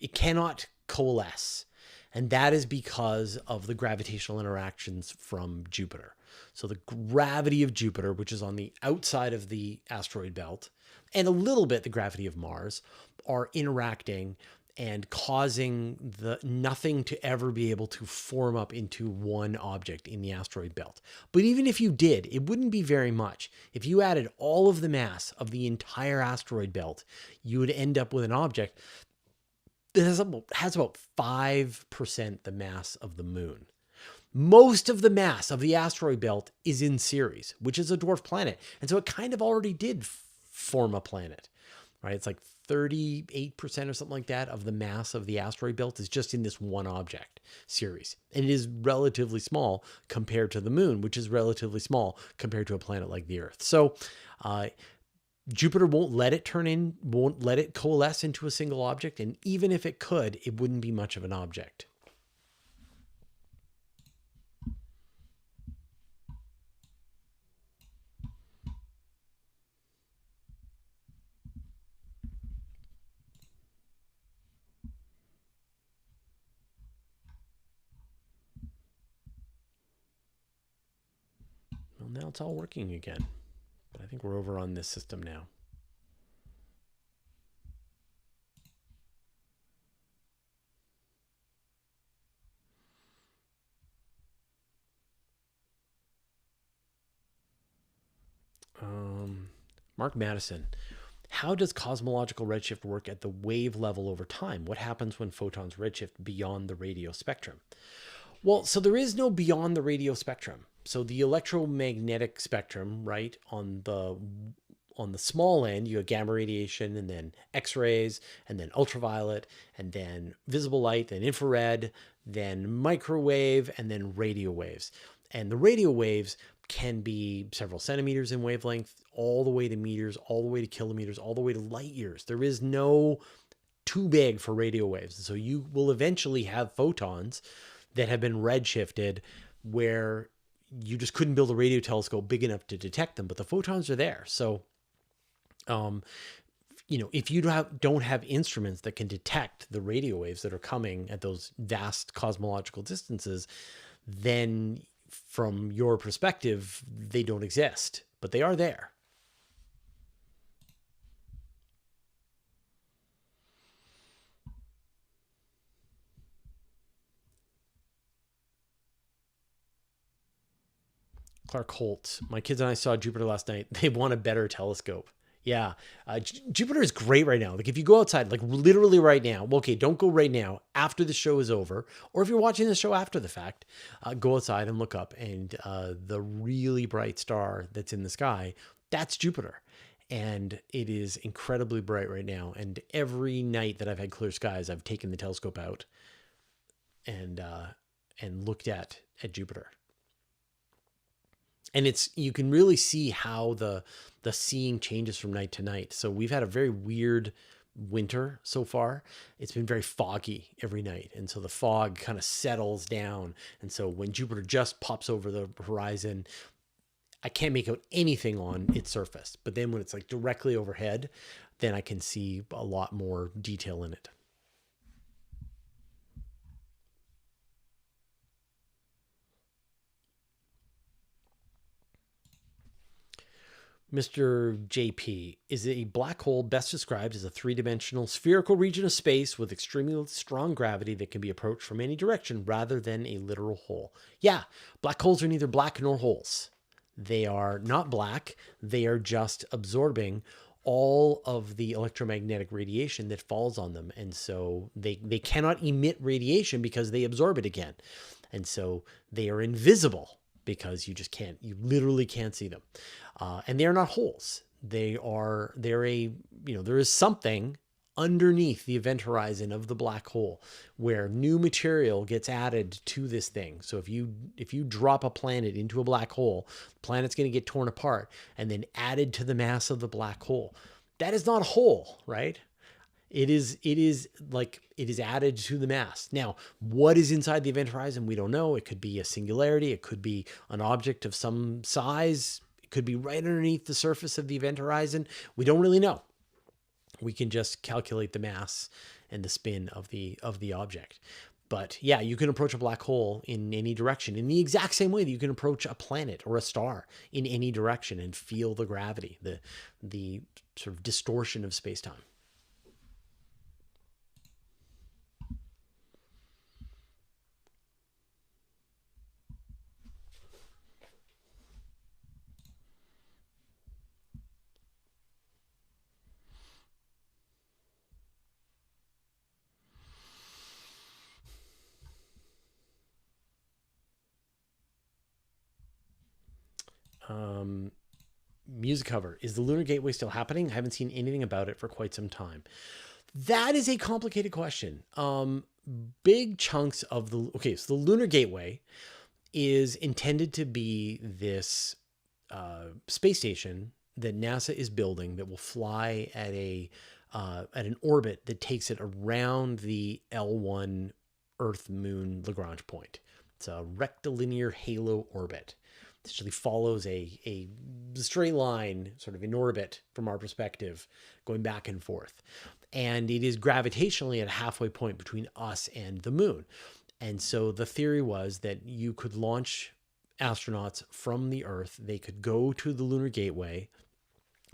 it cannot coalesce. And that is because of the gravitational interactions from Jupiter. So the gravity of Jupiter, which is on the outside of the asteroid belt, and a little bit the gravity of Mars, are interacting and causing the nothing to ever be able to form up into one object in the asteroid belt. But even if you did, it wouldn't be very much. If you added all of the mass of the entire asteroid belt, you would end up with an object that has about 5% the mass of the moon. Most of the mass of the asteroid belt is in Ceres, which is a dwarf planet. And so it kind of already did form a planet, right? It's like 38% or something like that of the mass of the asteroid belt is just in this one object, Ceres. And it is relatively small compared to the moon, which is relatively small compared to a planet like the Earth. So Jupiter won't let it coalesce into a single object. And even if it could, it wouldn't be much of an object. Well, now it's all working again. But I think we're over on this system now. Mark Madison. How does cosmological redshift work at the wave level over time? What happens when photons redshift beyond the radio spectrum? Well, so there is no beyond the radio spectrum. So the electromagnetic spectrum, right, on the small end, you have gamma radiation and then X-rays and then ultraviolet and then visible light, then infrared, then microwave, and then radio waves. And the radio waves can be several centimeters in wavelength, all the way to meters, all the way to kilometers, all the way to light years. There is no too big for radio waves. So you will eventually have photons that have been redshifted where you just couldn't build a radio telescope big enough to detect them, but the photons are there. So, if you don't have instruments that can detect the radio waves that are coming at those vast cosmological distances, then from your perspective, they don't exist, but they are there. Clark Holt, my kids and I saw Jupiter last night. They want a better telescope. Yeah, Jupiter is great right now. Like if you go outside, like literally right now, well, okay, don't go right now after the show is over, or if you're watching the show after the fact, go outside and look up, and the really bright star that's in the sky, that's Jupiter. And it is incredibly bright right now. And every night that I've had clear skies, I've taken the telescope out and looked at Jupiter. And you can really see how the seeing changes from night to night. So we've had a very weird winter so far. It's been very foggy every night. And so the fog kind of settles down. And so when Jupiter just pops over the horizon, I can't make out anything on its surface. But then when it's like directly overhead, then I can see a lot more detail in it. Mr. JP, is a black hole best described as a three-dimensional spherical region of space with extremely strong gravity that can be approached from any direction rather than a literal hole? Yeah, black holes are neither black nor holes. They are not black. They are just absorbing all of the electromagnetic radiation that falls on them. And so they cannot emit radiation because they absorb it again. And so they are invisible because you literally can't see them. And they are not holes. There is something underneath the event horizon of the black hole, where new material gets added to this thing. So if you drop a planet into a black hole, the planet's going to get torn apart and then added to the mass of the black hole. That is not a hole, right? It is added to the mass. Now, what is inside the event horizon? We don't know. It could be a singularity. It could be an object of some size. It could be right underneath the surface of the event horizon. We don't really know. We can just calculate the mass and the spin of the object. But yeah, you can approach a black hole in any direction in the exact same way that you can approach a planet or a star in any direction and feel the gravity, the sort of distortion of space-time. Music cover. Is the Lunar Gateway still happening? I haven't seen anything about it for quite some time. That is a complicated question. Big chunks of so the Lunar Gateway is intended to be this space station that NASA is building that will fly at an orbit that takes it around the L1 Earth-Moon Lagrange point. It's a rectilinear halo orbit. It actually follows a straight line sort of in orbit from our perspective, going back and forth. And it is gravitationally at a halfway point between us and the moon. And so the theory was that you could launch astronauts from the Earth. They could go to the Lunar Gateway,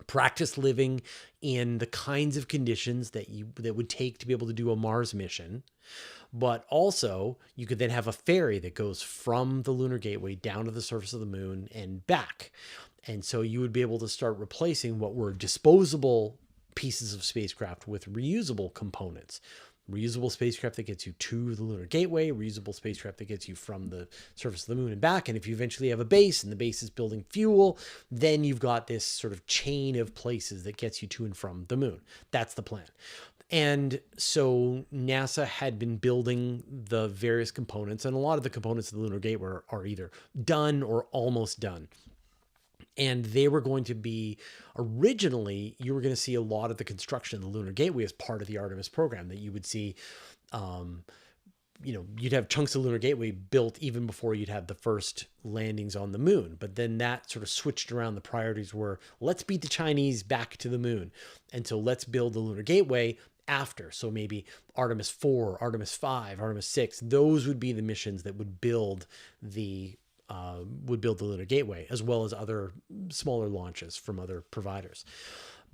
practice living in the kinds of conditions that would take to be able to do a Mars mission. But also, you could then have a ferry that goes from the Lunar Gateway down to the surface of the moon and back. And so you would be able to start replacing what were disposable pieces of spacecraft with reusable components. Reusable spacecraft that gets you to the Lunar Gateway, reusable spacecraft that gets you from the surface of the moon and back. And if you eventually have a base and the base is building fuel, then you've got this sort of chain of places that gets you to and from the moon. That's the plan. And so NASA had been building the various components, and a lot of the components of the Lunar Gateway are either done or almost done. And they were going to be, originally, you were going to see a lot of the construction of the Lunar Gateway as part of the Artemis program, that you would see, you'd have chunks of Lunar Gateway built even before you'd have the first landings on the moon. But then that sort of switched around. The priorities were, let's beat the Chinese back to the moon. And so let's build the Lunar Gateway after. So maybe Artemis 4, Artemis 5, Artemis 6, those would be the missions that would build the Lunar Gateway, as well as other smaller launches from other providers.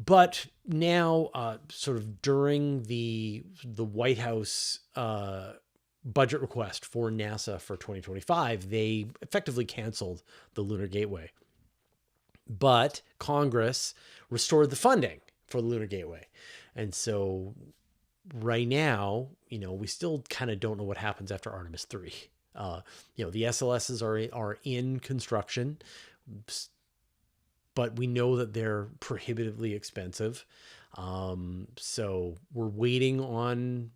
But now, sort of during the White House budget request for NASA for 2025, they effectively canceled the Lunar Gateway. But Congress restored the funding for the Lunar Gateway. And so right now, we still kind of don't know what happens after Artemis 3. The SLSs are in construction, but we know that they're prohibitively expensive. So we're waiting on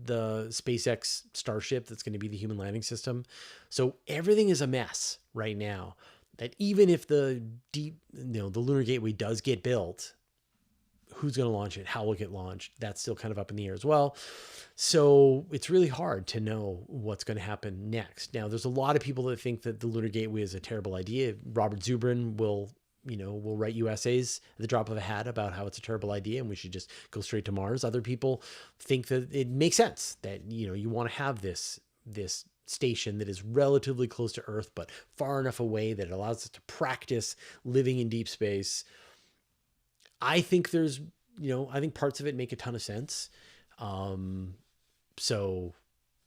the SpaceX Starship that's going to be the human landing system. So everything is a mess right now. That even if the Lunar Gateway does get built, who's going to launch it? How will it get launched? That's still kind of up in the air as well. So it's really hard to know what's going to happen next. Now, there's a lot of people that think that the Lunar Gateway is a terrible idea. Robert Zubrin will write you essays at the drop of a hat about how it's a terrible idea and we should just go straight to Mars. Other people think that it makes sense, that, you want to have this station that is relatively close to Earth, but far enough away that it allows us to practice living in deep space. I think I think parts of it make a ton of sense. So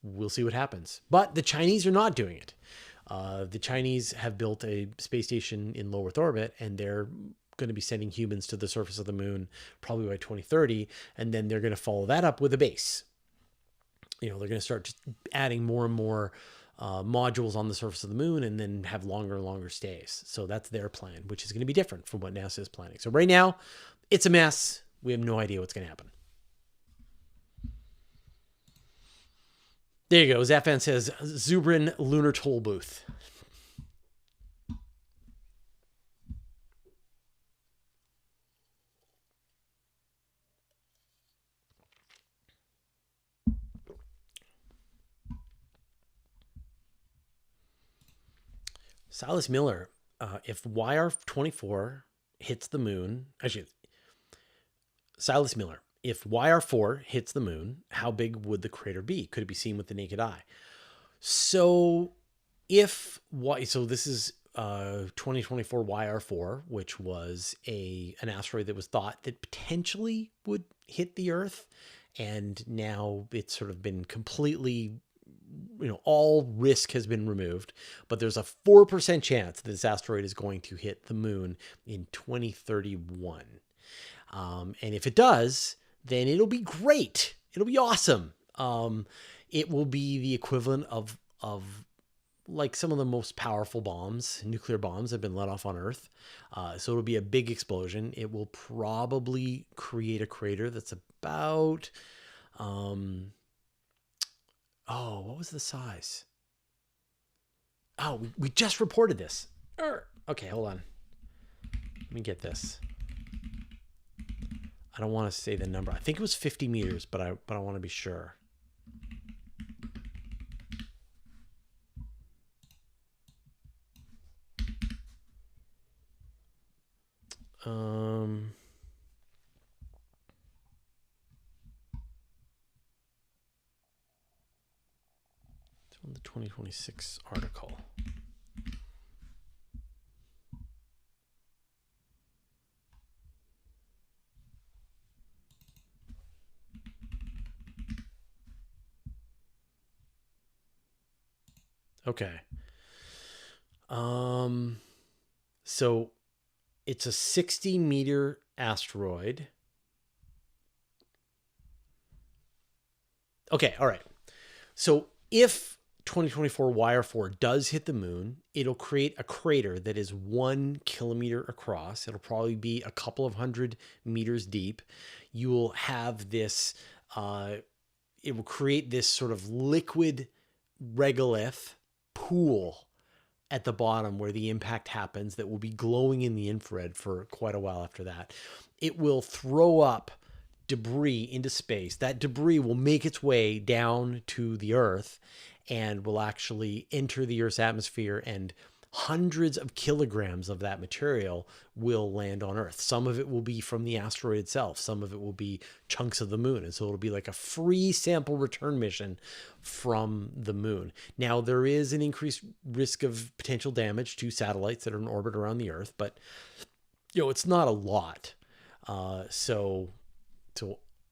we'll see what happens. But the Chinese are not doing it. The Chinese have built a space station in low Earth orbit, and they're going to be sending humans to the surface of the moon probably by 2030. And then they're going to follow that up with a base. They're going to start just adding more and more modules on the surface of the moon, and then have longer and longer stays. So that's their plan, which is going to be different from what NASA is planning. So right now, it's a mess. We have no idea what's going to happen. There you go. Zafan says Zubrin Lunar Toll Booth. Silas Miller, if YR24 hits the moon, actually, Silas Miller, if YR4 hits the moon, how big would the crater be? Could it be seen with the naked eye? So this is 2024 YR4, which was an asteroid that was thought that potentially would hit the Earth, and now it's sort of been completely, all risk has been removed, but there's a 4% chance that this asteroid is going to hit the moon in 2031. And if it does, then it'll be great. It'll be awesome. It will be the equivalent of like some of the most powerful nuclear bombs have been let off on Earth. So it'll be a big explosion. It will probably create a crater that's about, what was the size? Oh, we just reported this. Okay, hold on. Let me get this. I don't want to say the number. I think it was 50 meters, but I want to be sure. It's on the 2026 article. Okay. So it's a 60-meter asteroid. Okay, all right. So if 2024 YR4 does hit the moon, it'll create a crater that is 1 kilometer across. It'll probably be a couple of 100 meters deep. You will have this, it will create this sort of liquid regolith pool at the bottom where the impact happens that will be glowing in the infrared for quite a while after that. It will throw up debris into space. That debris will make its way down to the Earth and will actually enter the Earth's atmosphere, and hundreds of kilograms of that material will land on Earth. Some of it will be from the asteroid itself. Some of it will be chunks of the moon. And so it'll be like a free sample return mission from the moon. Now, there is an increased risk of potential damage to satellites that are in orbit around the Earth, but it's not a lot. So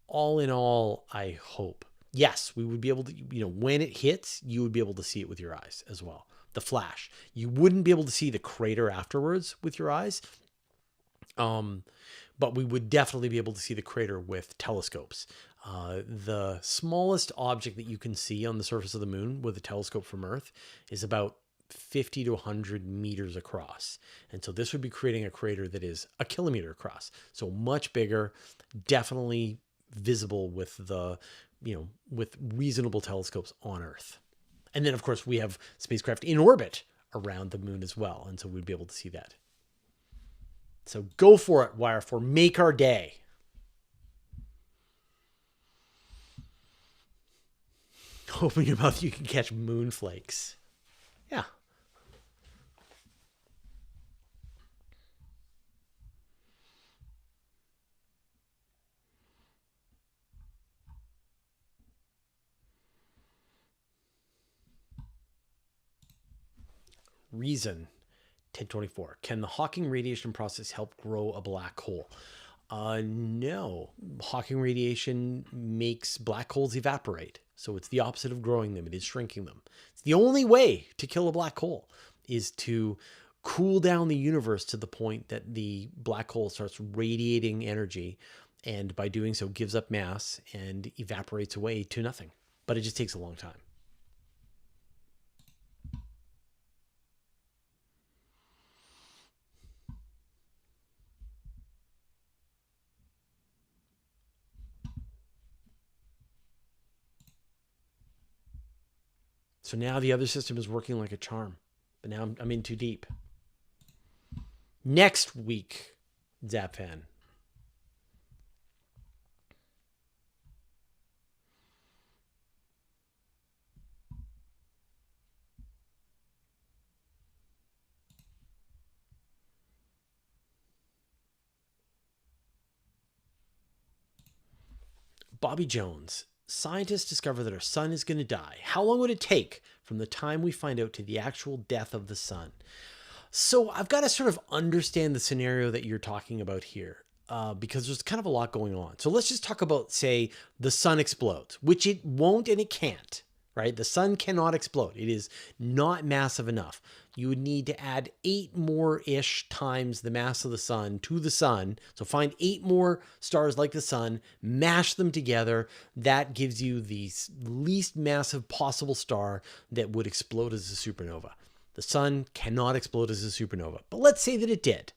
all in all, I hope, yes, we would be able to, when it hits, you would be able to see it with your eyes as well. The flash. You wouldn't be able to see the crater afterwards with your eyes. But we would definitely be able to see the crater with telescopes. The smallest object that you can see on the surface of the moon with a telescope from Earth is about 50 to 100 meters across. And so this would be creating a crater that is a kilometer across. So much bigger, definitely visible with with reasonable telescopes on Earth. And then, of course, we have spacecraft in orbit around the moon as well. And so we'd be able to see that. So go for it, YR4. Make our day. Open your mouth, you can catch moonflakes. Yeah. Reason 1024. Can the Hawking radiation process help grow a black hole? No. Hawking radiation makes black holes evaporate. So it's the opposite of growing them. It is shrinking them. It's the only way to kill a black hole is to cool down the universe to the point that the black hole starts radiating energy, and by doing so gives up mass and evaporates away to nothing. But it just takes a long time. So now the other system is working like a charm. But now I'm in too deep. Next week, Zapfan. Bobby Jones. Scientists discover that our sun is going to die. How long would it take from the time we find out to the actual death of the sun? So I've got to sort of understand the scenario that you're talking about here, because there's kind of a lot going on. So let's just talk about, say, the sun explodes, which it won't and it can't, right? The sun cannot explode. It is not massive enough. You would need to add 8 more-ish times the mass of the sun to the sun. So find 8 more stars like the sun, mash them together. That gives you the least massive possible star that would explode as a supernova. The sun cannot explode as a supernova, but let's say that it did.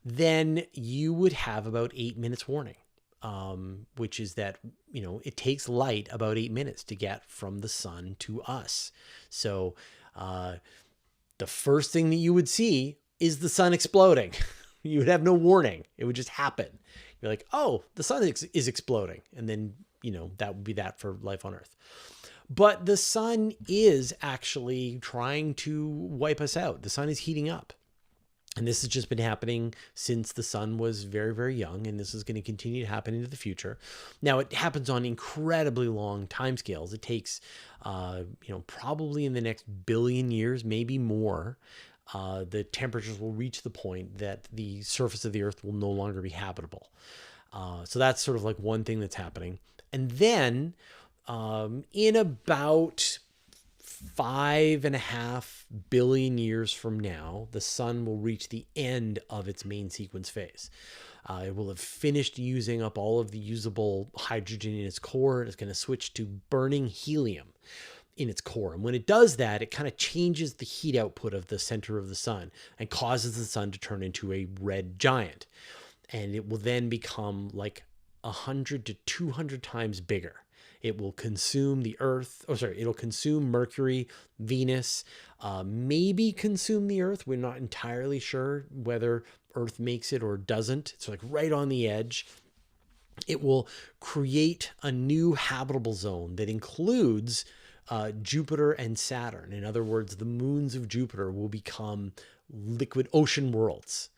Then you would have about 8 minutes warning, which is that, it takes light about 8 minutes to get from the sun to us. So the first thing that you would see is the sun exploding. You would have no warning. It would just happen. You're like, oh, the sun is exploding. And then, that would be that for life on Earth. But the sun is actually trying to wipe us out. The sun is heating up. And this has just been happening since the sun was very, very young. And this is going to continue to happen into the future. Now, it happens on incredibly long timescales. It takes, probably in the next billion years, maybe more, the temperatures will reach the point that the surface of the Earth will no longer be habitable. So that's sort of like one thing that's happening. And then in about 5.5 billion years from now, the sun will reach the end of its main sequence phase. It will have finished using up all of the usable hydrogen in its core. It's going to switch to burning helium in its core. And when it does that, it kind of changes the heat output of the center of the sun and causes the sun to turn into a red giant. And it will then become like 100 to 200 times bigger. It will consume the Earth, it'll consume Mercury, Venus, maybe consume the Earth. We're not entirely sure whether Earth makes it or doesn't. It's like right on the edge. It will create a new habitable zone that includes Jupiter and Saturn. In other words, the moons of Jupiter will become liquid ocean worlds.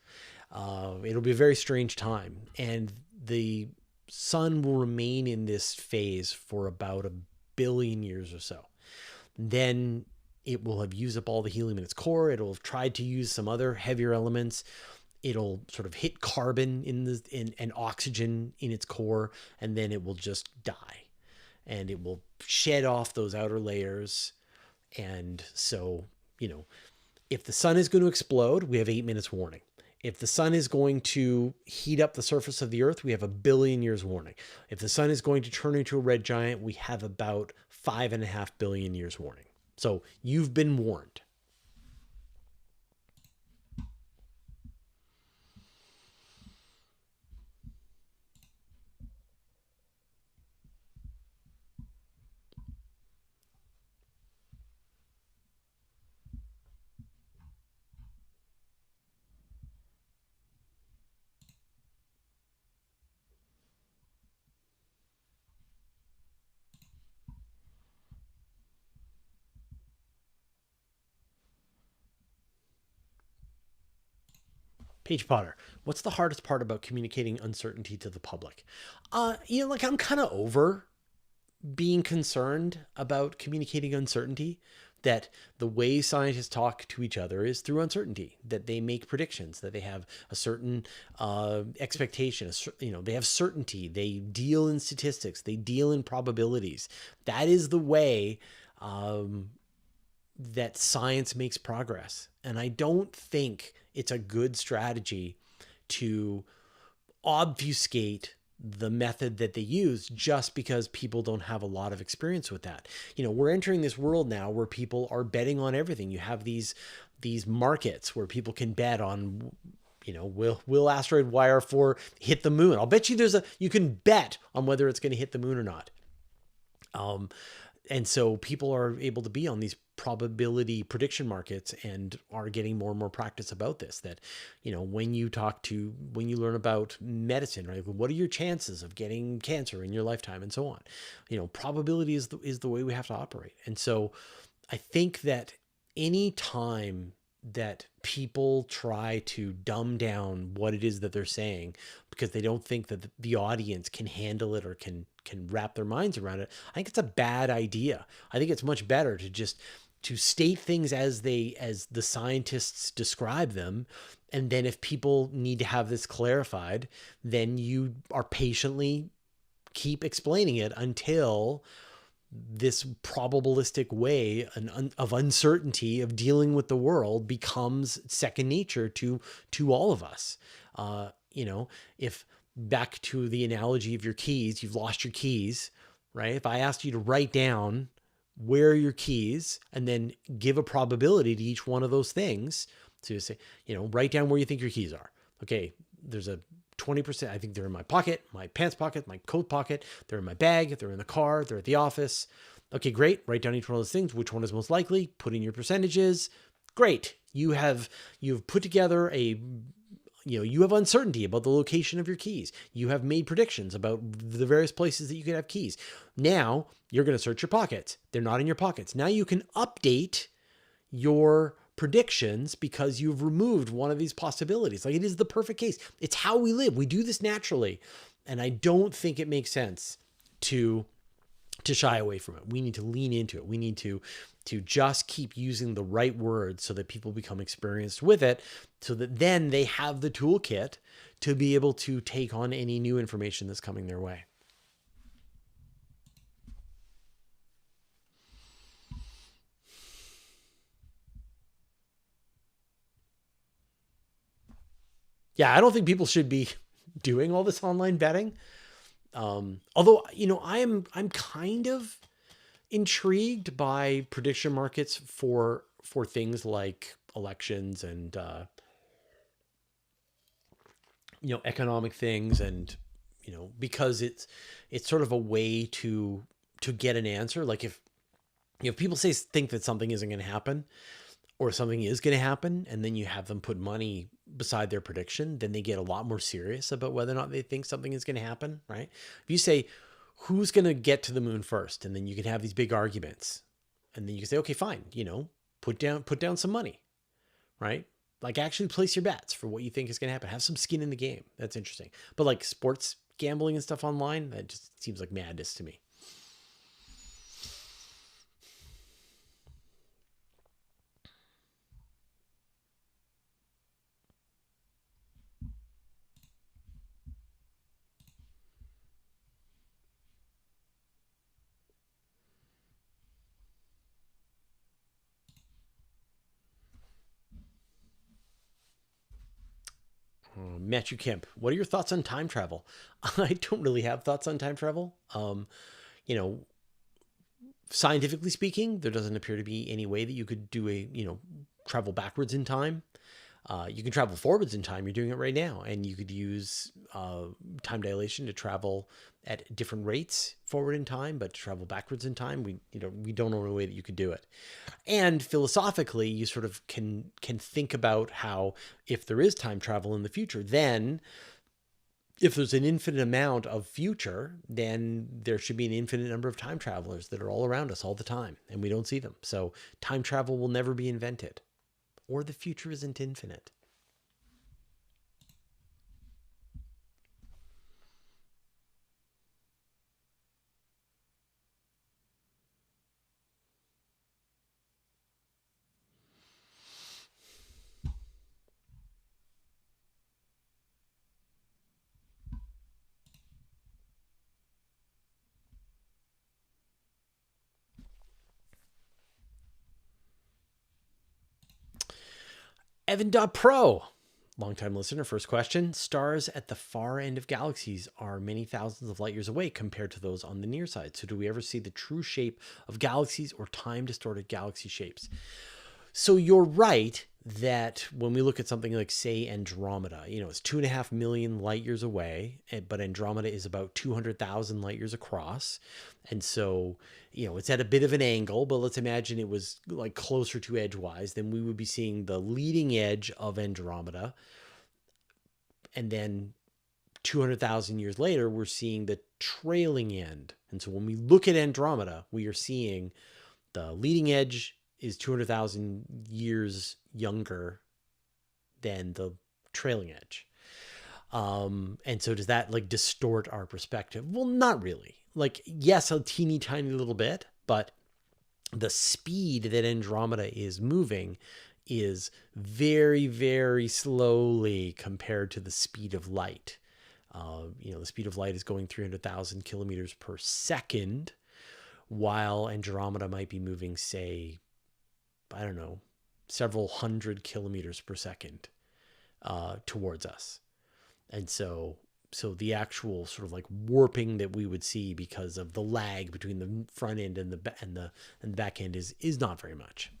It'll be a very strange time. And the sun will remain in this phase for about 1 billion years or so. Then it will have used up all the helium in its core. It'll have tried to use some other heavier elements. It'll sort of hit carbon and oxygen in its core, and then it will just die. And it will shed off those outer layers. And so, if the sun is going to explode, we have 8 minutes warning. If the sun is going to heat up the surface of the Earth, we have 1 billion years warning. If the sun is going to turn into a red giant, we have about 5.5 billion years warning. So you've been warned. Paige Potter, what's the hardest part about communicating uncertainty to the public? I'm kind of over being concerned about communicating uncertainty, that the way scientists talk to each other is through uncertainty, that they make predictions, that they have a certain expectation, they have certainty, they deal in statistics, they deal in probabilities. That is the way that science makes progress. And I don't think it's a good strategy to obfuscate the method that they use just because people don't have a lot of experience with that. We're entering this world now where people are betting on everything. You have these markets where people can bet on, will asteroid YR4 hit the moon? I'll bet you you can bet on whether it's going to hit the moon or not. And so people are able to be on these probability prediction markets and are getting more and more practice about this, that, when you learn about medicine, right? What are your chances of getting cancer in your lifetime and so on? Probability is the way we have to operate. And so I think that any time that people try to dumb down what it is that they're saying because they don't think that the audience can handle it or can wrap their minds around it, I think it's a bad idea. I think it's much better to state things as the scientists describe them. And then if people need to have this clarified, then you are patiently keep explaining it until this probabilistic way of uncertainty of dealing with the world becomes second nature to all of us. If back to the analogy of your keys, you've lost your keys, right? If I asked you to write down where are your keys and then give a probability to each one of those things, so you say, write down where you think your keys are. Okay, there's a 20%. I think they're in my pocket, my pants pocket, my coat pocket. They're in my bag. They're in the car. They're at the office. Okay, great. Write down each one of those things. Which one is most likely? Put in your percentages. Great. You've put together you have uncertainty about the location of your keys. You have made predictions about the various places that you could have keys. Now you're going to search your pockets. They're not in your pockets. Now you can update your predictions because you've removed one of these possibilities. Like, it is the perfect case. It's how we live. We do this naturally. And I don't think it makes sense to shy away from it. We need to lean into it. We need to just keep using the right words so that people become experienced with it, so that then they have the toolkit to be able to take on any new information that's coming their way. Yeah, I don't think people should be doing all this online betting. Although, I'm kind of intrigued by prediction markets for things like elections and economic things, and because it's sort of a way to get an answer. Like, if people think that something isn't going to happen, or something is going to happen, and then you have them put money beside their prediction, then they get a lot more serious about whether or not they think something is going to happen, right? If you say, who's going to get to the moon first? And then you can have these big arguments. And then you can say, okay, fine, put down some money, right? Like, actually place your bets for what you think is going to happen. Have some skin in the game. That's interesting. But like sports gambling and stuff online, that just seems like madness to me. Matthew Kemp, what are your thoughts on time travel? I don't really have thoughts on time travel. Scientifically speaking, there doesn't appear to be any way that you could do travel backwards in time. You can travel forwards in time. You're doing it right now. And you could use time dilation to travel at different rates forward in time, but to travel backwards in time, we don't know a way that you could do it. And philosophically, you sort of can think about how, if there is time travel in the future, then if there's an infinite amount of future, then there should be an infinite number of time travelers that are all around us all the time, and we don't see them. So time travel will never be invented, or the future isn't infinite. Evan.pro, longtime listener, first question. Stars at the far end of galaxies are many thousands of light years away compared to those on the near side. So do we ever see the true shape of galaxies or time-distorted galaxy shapes? So you're right that when we look at something like, say, Andromeda, it's 2.5 million light years away, but Andromeda is about 200,000 light years across. And so, it's at a bit of an angle, but let's imagine it was like closer to edgewise, then we would be seeing the leading edge of Andromeda. And then 200,000 years later, we're seeing the trailing end. And so when we look at Andromeda, we are seeing the leading edge is 200,000 years younger than the trailing edge. And so does that like distort our perspective? Well, not really. Like, yes, a teeny tiny little bit, but the speed that Andromeda is moving is very, very slowly compared to the speed of light. The speed of light is going 300,000 kilometers per second, while Andromeda might be moving, say, I don't know, several hundred kilometers per second towards us. And so the actual sort of like warping that we would see because of the lag between the front end and the back end is not very much.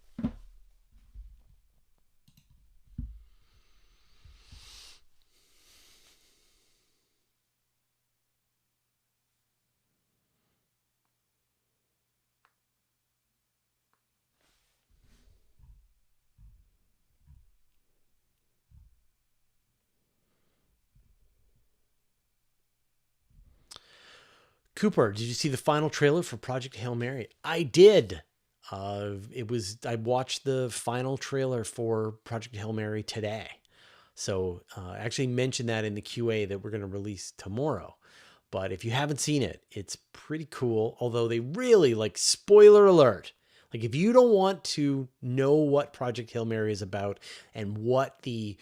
Cooper, did you see the final trailer for Project Hail Mary? I did. I watched the final trailer for Project Hail Mary today. So I actually mentioned that in the QA that we're going to release tomorrow. But if you haven't seen it, it's pretty cool. Although they really, like, spoiler alert. Like, if you don't want to know what Project Hail Mary is about and what the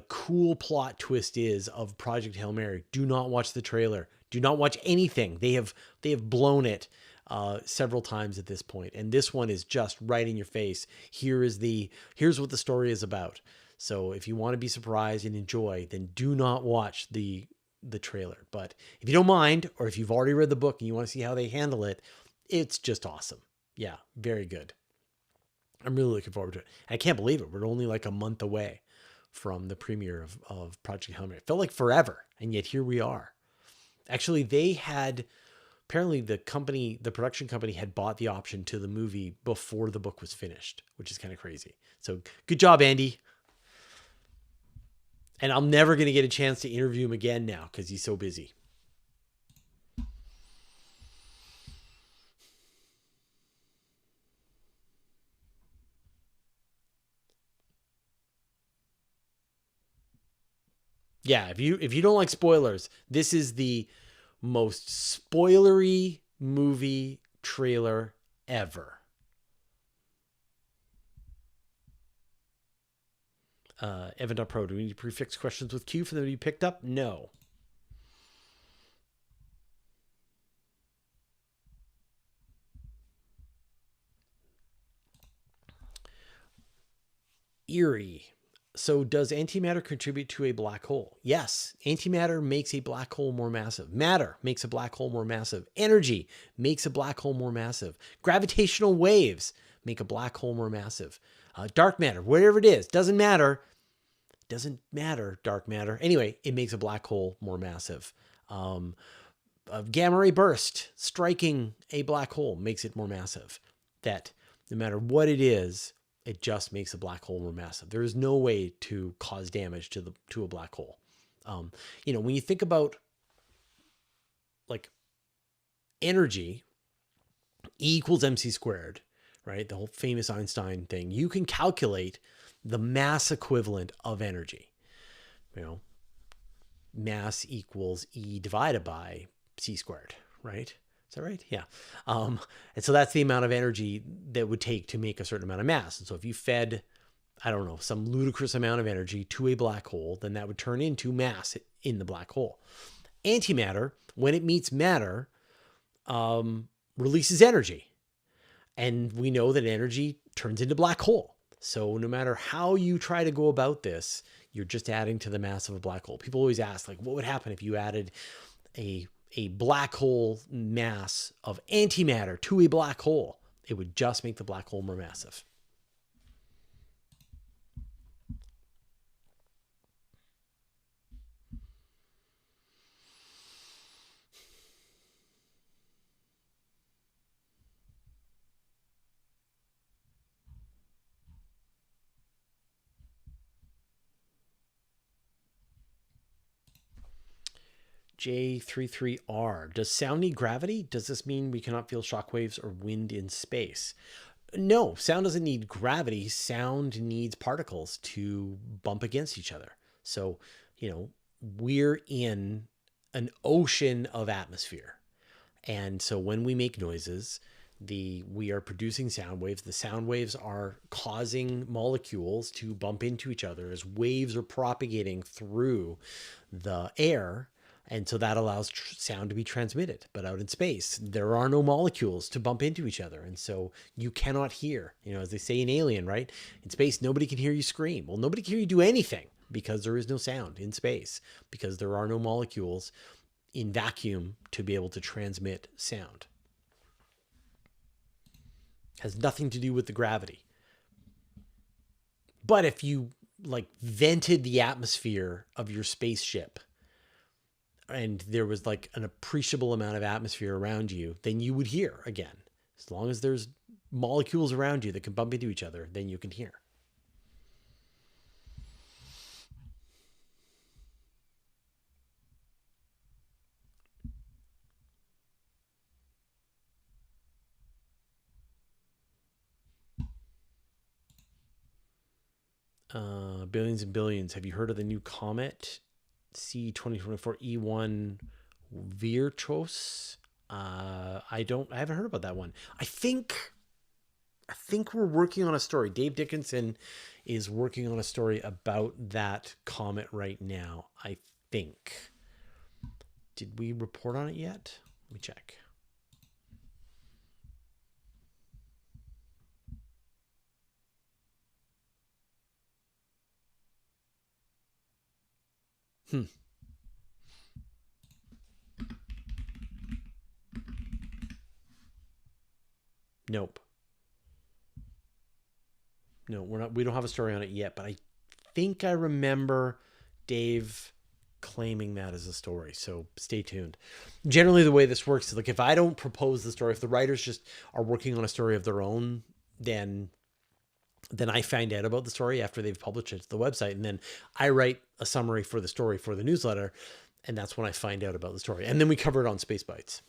cool plot twist is of Project Hail Mary, do not watch the trailer. Do not watch anything. They have blown it several times at this point. And this one is just right in your face. Here's what the story is about. So if you want to be surprised and enjoy, then do not watch the trailer. But if you don't mind, or if you've already read the book and you want to see how they handle it, it's just awesome. Yeah, very good. I'm really looking forward to it. I can't believe it. We're only like a month away from the premiere of Project Hail Mary. It felt like forever, and yet here we are. Actually, apparently the production company had bought the option to the movie before the book was finished, which is kind of crazy. So good job, Andy. And I'm never going to get a chance to interview him again now because he's so busy. Yeah, if you don't like spoilers, this is the most spoilery movie trailer ever. Evan.pro, do we need to prefix questions with Q for them to be picked up? No. Eerie. So does antimatter contribute to a black hole? Yes. Antimatter makes a black hole more massive. Matter makes a black hole more massive. Energy makes a black hole more massive. Gravitational waves make a black hole more massive. Dark matter, whatever it is, doesn't matter. Doesn't matter, dark matter. Anyway, it makes a black hole more massive. A gamma ray burst striking a black hole makes it more massive. That no matter what it is, it just makes a black hole more massive. There is no way to cause damage to a black hole. When you think about like energy, E equals mc squared, right? The whole famous Einstein thing. You can calculate the mass equivalent of energy. Mass equals E divided by c squared, right? Is that right? Yeah. And so that's the amount of energy that would take to make a certain amount of mass. And so if you fed, I don't know, some ludicrous amount of energy to a black hole, then that would turn into mass in the black hole. Antimatter, when it meets matter, releases energy. And we know that energy turns into black hole. So no matter how you try to go about this, you're just adding to the mass of a black hole. People always ask, like, what would happen if you added a black hole mass of antimatter to a black hole? It would just make the black hole more massive. J33R. Does sound need gravity? Does this mean we cannot feel shockwaves or wind in space? No, sound doesn't need gravity. Sound needs particles to bump against each other. So, we're in an ocean of atmosphere. And so when we make noises, we are producing sound waves. The sound waves are causing molecules to bump into each other as waves are propagating through the air. And so that allows sound to be transmitted. But out in space, there are no molecules to bump into each other. And so you cannot hear, as they say in Alien, right? In space, nobody can hear you scream. Well, nobody can hear you do anything because there is no sound in space, because there are no molecules in vacuum to be able to transmit sound. Has nothing to do with the gravity. But if you vented the atmosphere of your spaceship and there was an appreciable amount of atmosphere around you, then you would hear again. As long as there's molecules around you that can bump into each other, then you can hear. Billions and billions. Have you heard of the new comet C2024 E1 Virtuos? I haven't heard about that one. I think we're working on a story. Dave Dickinson is working on a story about that comet right now. I think. Did we report on it yet? Let me check. Nope. No, we don't have a story on it yet, but I think I remember Dave claiming that as a story. So stay tuned. Generally, the way this works is if I don't propose the story, if the writers just are working on a story of their own, then I find out about the story after they've published it to the website. And then I write a summary for the story for the newsletter. And that's when I find out about the story. And then we cover it on Space Bites.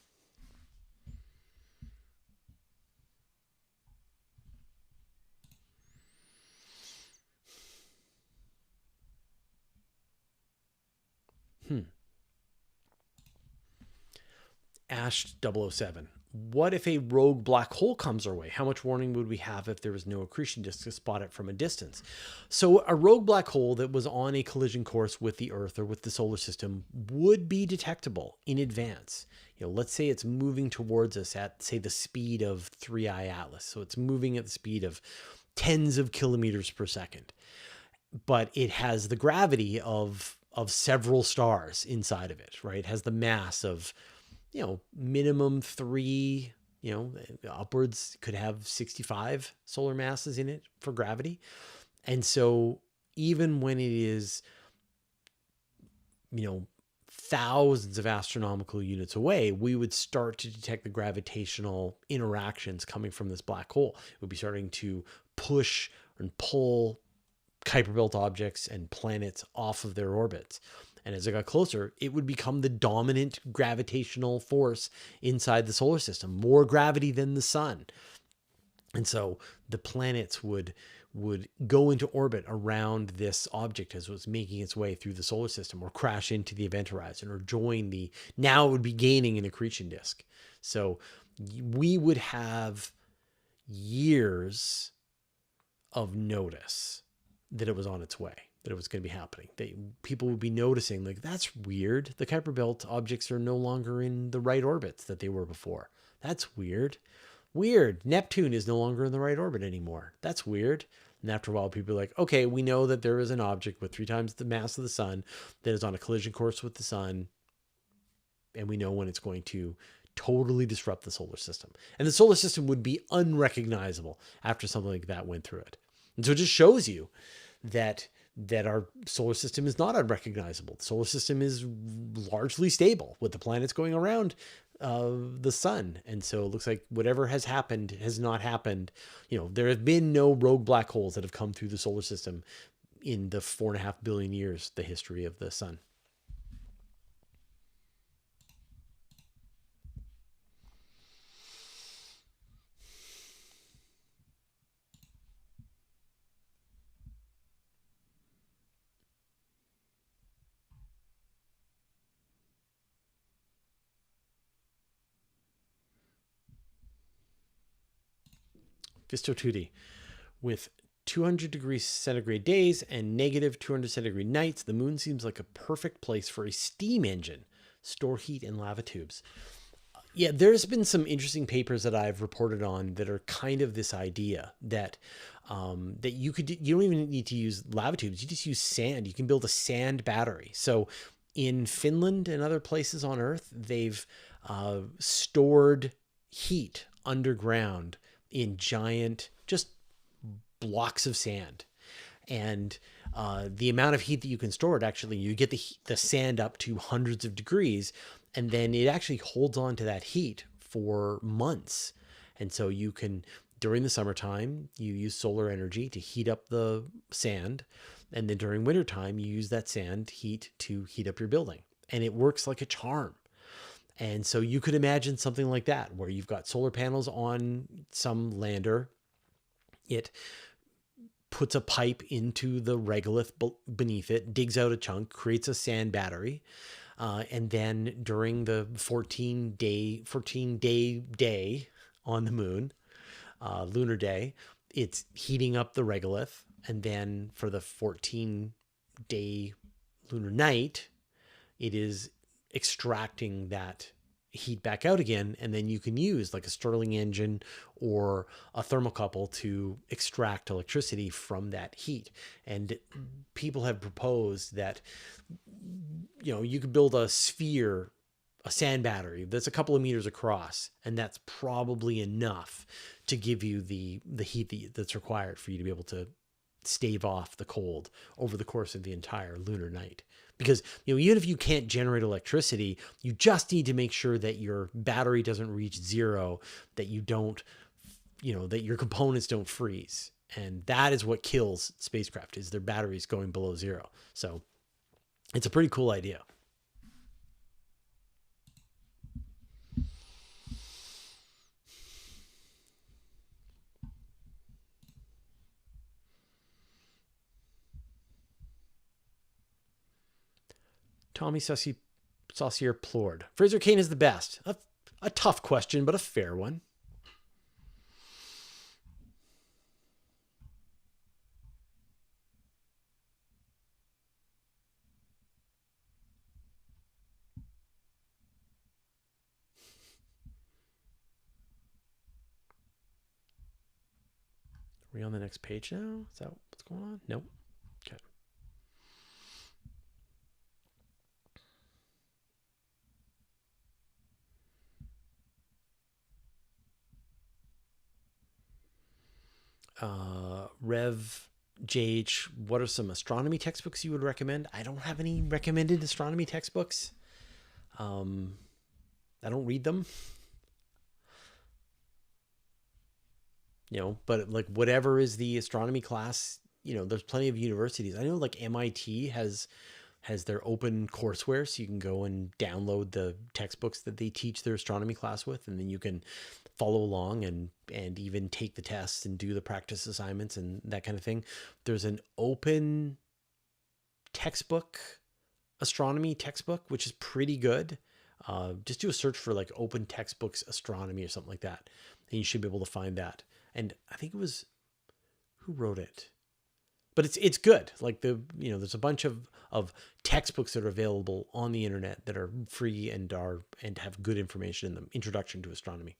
Ash007. What if a rogue black hole comes our way? How much warning would we have if there was no accretion disk to spot it from a distance? So a rogue black hole that was on a collision course with the Earth or with the solar system would be detectable in advance. Let's say it's moving towards us at, say, the speed of 3I Atlas. So it's moving at the speed of tens of kilometers per second. But it has the gravity of several stars inside of it, right? It has the mass of minimum 3, upwards, could have 65 solar masses in it for gravity. And so even when it is, thousands of astronomical units away, we would start to detect the gravitational interactions coming from this black hole. It would be starting to push and pull Kuiper Belt objects and planets off of their orbits. And as it got closer, it would become the dominant gravitational force inside the solar system, more gravity than the sun. And so the planets would go into orbit around this object as it was making its way through the solar system, or crash into the event horizon, or join now it would be gaining an accretion disk. So we would have years of notice that it was on its way, that it was going to be happening. People would be noticing, that's weird. The Kuiper Belt objects are no longer in the right orbits that they were before. That's weird. Neptune is no longer in the right orbit anymore. That's weird. And after a while, people are like, okay, we know that there is an object with 3 times the mass of the sun that is on a collision course with the sun. And we know when it's going to totally disrupt the solar system. And the solar system would be unrecognizable after something like that went through it. And so it just shows you that our solar system is not unrecognizable. The solar system is largely stable with the planets going around the sun. And so it looks like whatever has happened has not happened. There have been no rogue black holes that have come through the solar system in the 4.5 billion years, the history of the sun. Visto tutti. With 200 degrees centigrade days and negative 200 centigrade nights, the moon seems like a perfect place for a steam engine. Store heat in lava tubes. Yeah, there's been some interesting papers that I've reported on that are kind of this idea that that you don't even need to use lava tubes. You just use sand. You can build a sand battery. So in Finland and other places on Earth, they've stored heat underground in giant, just blocks of sand. And the amount of heat that you can store it, actually, you get the sand up to hundreds of degrees, and then it actually holds on to that heat for months. And so you can, during the summertime, you use solar energy to heat up the sand. And then during wintertime, you use that sand heat to heat up your building. And it works like a charm. And so you could imagine something like that, where you've got solar panels on some lander. It puts a pipe into the regolith beneath it, digs out a chunk, creates a sand battery. And then during the 14 day on the moon, lunar day, it's heating up the regolith. And then for the 14-day lunar night, it is extracting that heat back out again. And then you can use like a Stirling engine or a thermocouple to extract electricity from that heat. And people have proposed that, you could build a sphere, a sand battery that's a couple of meters across, and that's probably enough to give you the heat that's required for you to be able to stave off the cold over the course of the entire lunar night. Because, even if you can't generate electricity, you just need to make sure that your battery doesn't reach zero, that you don't, that your components don't freeze. And that is what kills spacecraft, is their batteries going below zero. So it's a pretty cool idea. Tommy Saucier Plord. Fraser Cain is the best. A tough question, but a fair one. Are we on the next page now? Is that what's going on? Nope. Okay. Rev JH, what are some astronomy textbooks you would recommend? I don't have any recommended astronomy textbooks. I don't read them. But like whatever is the astronomy class, there's plenty of universities. I know like MIT has their open courseware, so you can go and download the textbooks that they teach their astronomy class with, and then you can follow along and even take the tests and do the practice assignments and that kind of thing. There's an open textbook, astronomy textbook, which is pretty good. Just do a search for like open textbooks astronomy or something like that, and you should be able to find that. And I think it was, who wrote it? But it's good. Like there's a bunch of textbooks that are available on the internet that are free and have good information in them. Introduction to Astronomy.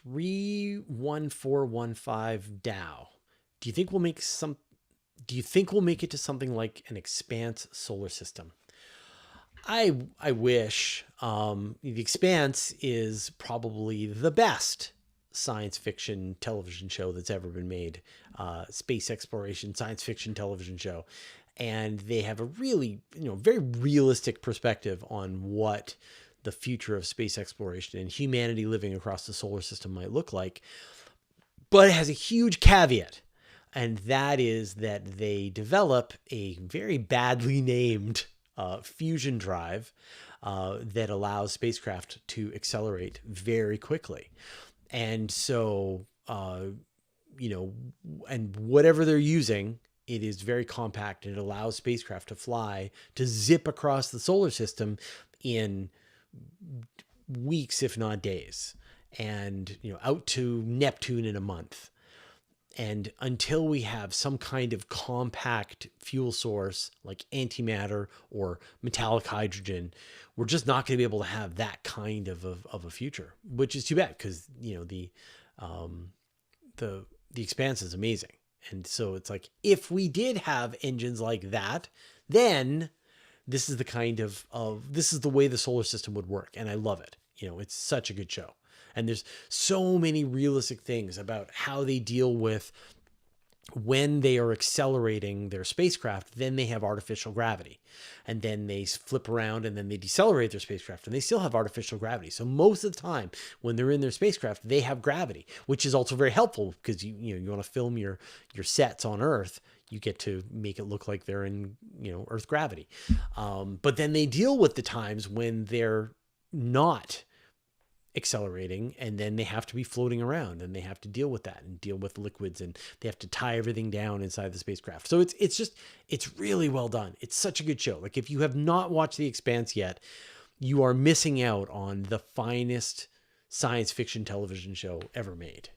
$31415 Dow. Do you think we'll make it to something like an expanse solar system? I wish. The Expanse is probably the best science fiction television show that's ever been made. Space exploration science fiction television show. And they have a really, very realistic perspective on what the future of space exploration and humanity living across the solar system might look like. But it has a huge caveat, and that is that they develop a very badly named fusion drive that allows spacecraft to accelerate very quickly. And so, you know, and whatever they're using, it is very compact and it allows spacecraft to fly, to zip across the solar system in weeks, if not days, and, you know, out to Neptune in a month. And until we have some kind of compact fuel source like antimatter or metallic hydrogen, we're just not going to be able to have that kind of a future, which is too bad because, you know, the expanse is amazing. And so it's like, if we did have engines like that, then this is the kind of this is the way the solar system would work. And I love it. You know, it's such a good show. And there's so many realistic things about how they deal with when they are accelerating their spacecraft, then they have artificial gravity. And then they flip around and then they decelerate their spacecraft and they still have artificial gravity. So most of the time when they're in their spacecraft, they have gravity, which is also very helpful because you want to film your sets on Earth. You get to make it look like they're in, you know, Earth gravity. But then they deal with the times when they're not accelerating and then they have to be floating around and they have to deal with that and deal with liquids and they have to tie everything down inside the spacecraft. So it's really well done. It's such a good show. Like, if you have not watched The Expanse yet, you are missing out on the finest science fiction television show ever made.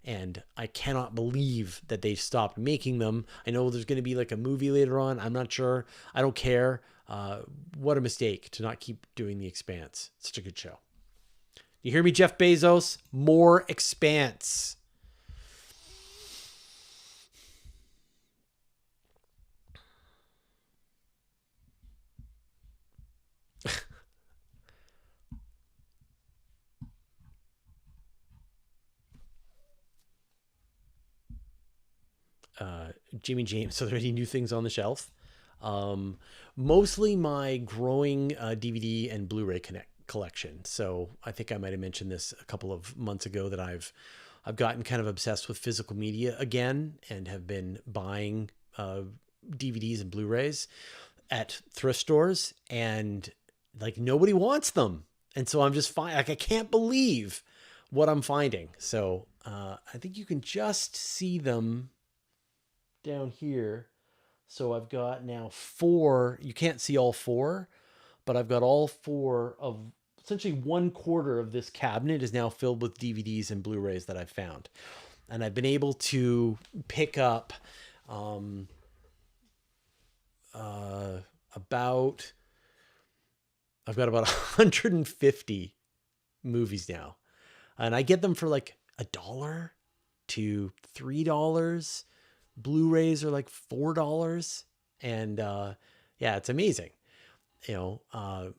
And I cannot believe that they stopped making them. I know there's going to be like a movie later on. I'm not sure. I don't care. What a mistake to not keep doing The Expanse. Such a good show. You hear me, Jeff Bezos? More Expanse. Jimmy James. So, are there any new things on the shelf? Mostly my growing DVD and Blu-ray collection. So I think I might have mentioned this a couple of months ago that I've gotten kind of obsessed with physical media again and have been buying DVDs and Blu-rays at thrift stores, and like nobody wants them. And so I'm just fine. Like, I can't believe what I'm finding. So I think you can just see them down here. So I've got now 4. You can't see all 4, but I've got all 4 of essentially 1/4 of this cabinet is now filled with DVDs and Blu-rays that I've found. And I've been able to pick up I've got about 150 movies now. And I get them for like $1 to $3. Blu-rays are like $4. And yeah, it's amazing. You know,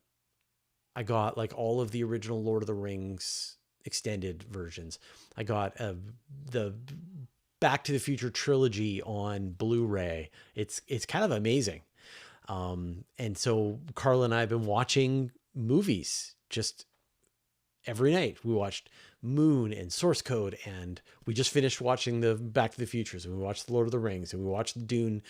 I got like all of the original Lord of the Rings extended versions. I got the Back to the Future trilogy on Blu-ray. It's kind of amazing. And so Carla and I have been watching movies just every night. We watched Moon and Source Code, and we just finished watching the Back to the Futures, and we watched the Lord of the Rings, and we watched the Dune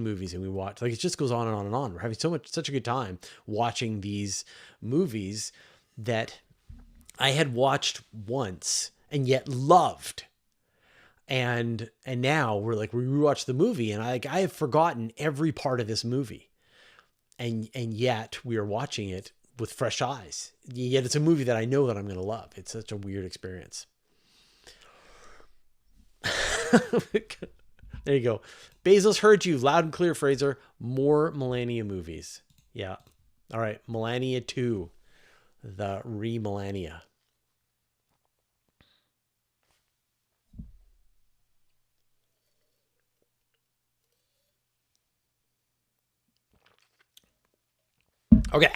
movies, and we watched, like, it just goes on and on and on. We're having such a good time watching these movies that I had watched once and yet loved. And now we rewatch the movie, and I have forgotten every part of this movie. And yet we are watching it with fresh eyes. Yet it's a movie that I know that I'm going to love. It's such a weird experience. There you go. Bezos heard you loud and clear, Fraser. More Melania movies. Yeah. All right. Melania 2. The Re-Melania. Okay.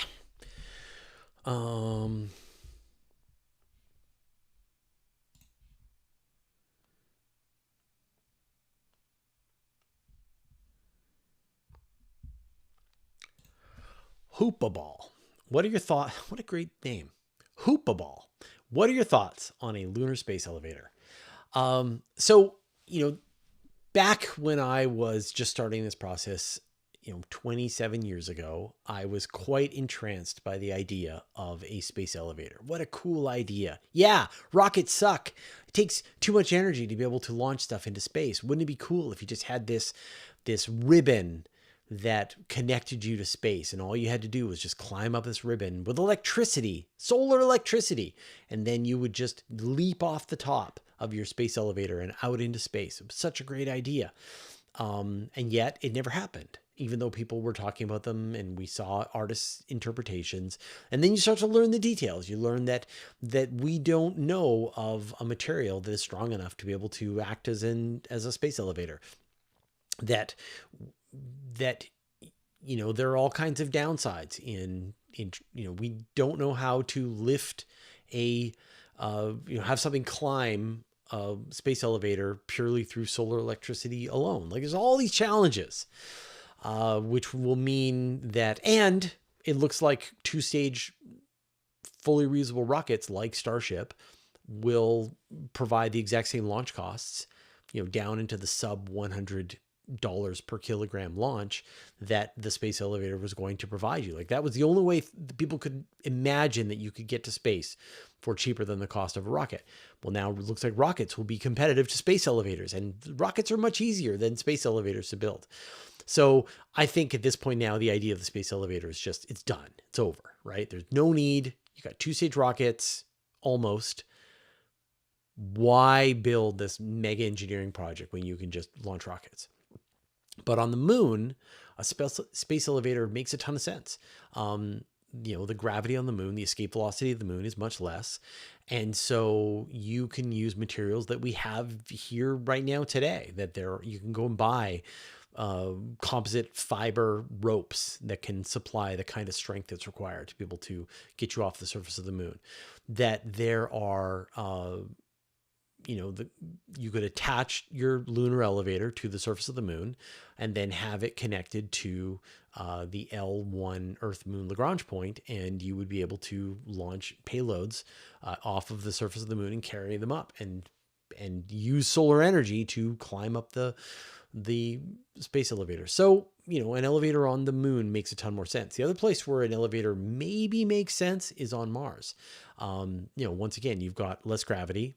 Hoopaball. What are your thoughts? What a great name. Hoopaball. What are your thoughts on a lunar space elevator? So, back when I was just starting this process, 27 years ago, I was quite entranced by the idea of a space elevator. What a cool idea. Yeah, rockets suck. It takes too much energy to be able to launch stuff into space. Wouldn't it be cool if you just had this ribbon that connected you to space, and all you had to do was just climb up this ribbon with electricity, solar electricity, and then you would just leap off the top of your space elevator and out into space. It was such a great idea. And yet it never happened, even though people were talking about them and we saw artists' interpretations. And then you start to learn the details. You learn that we don't know of a material that is strong enough to be able to act as a space elevator. That there are all kinds of downsides in we don't know how to lift have something climb a space elevator purely through solar electricity alone. Like, there's all these challenges, which will mean that, and it looks like 2-stage fully reusable rockets like Starship will provide the exact same launch costs, down into the sub $100 per kilogram launch that the space elevator was going to provide you. Like, that was the only way people could imagine that you could get to space for cheaper than the cost of a rocket. Well, now it looks like rockets will be competitive to space elevators, and rockets are much easier than space elevators to build. So I think at this point now, the idea of the space elevator is just, it's done. It's over, right? There's no need. You got 2-stage rockets, almost. Why build this mega engineering project when you can just launch rockets? But on the moon, a space elevator makes a ton of sense. The gravity on the moon, the escape velocity of the moon is much less. And so you can use materials that we have here right now today, you can go and buy composite fiber ropes that can supply the kind of strength that's required to be able to get you off the surface of the moon. That there are, you could attach your lunar elevator to the surface of the moon and then have it connected to the L1 Earth Moon Lagrange point, and you would be able to launch payloads off of the surface of the moon and carry them up and use solar energy to climb up the space elevator. So, an elevator on the moon makes a ton more sense. The other place where an elevator maybe makes sense is on Mars. Once again, you've got less gravity,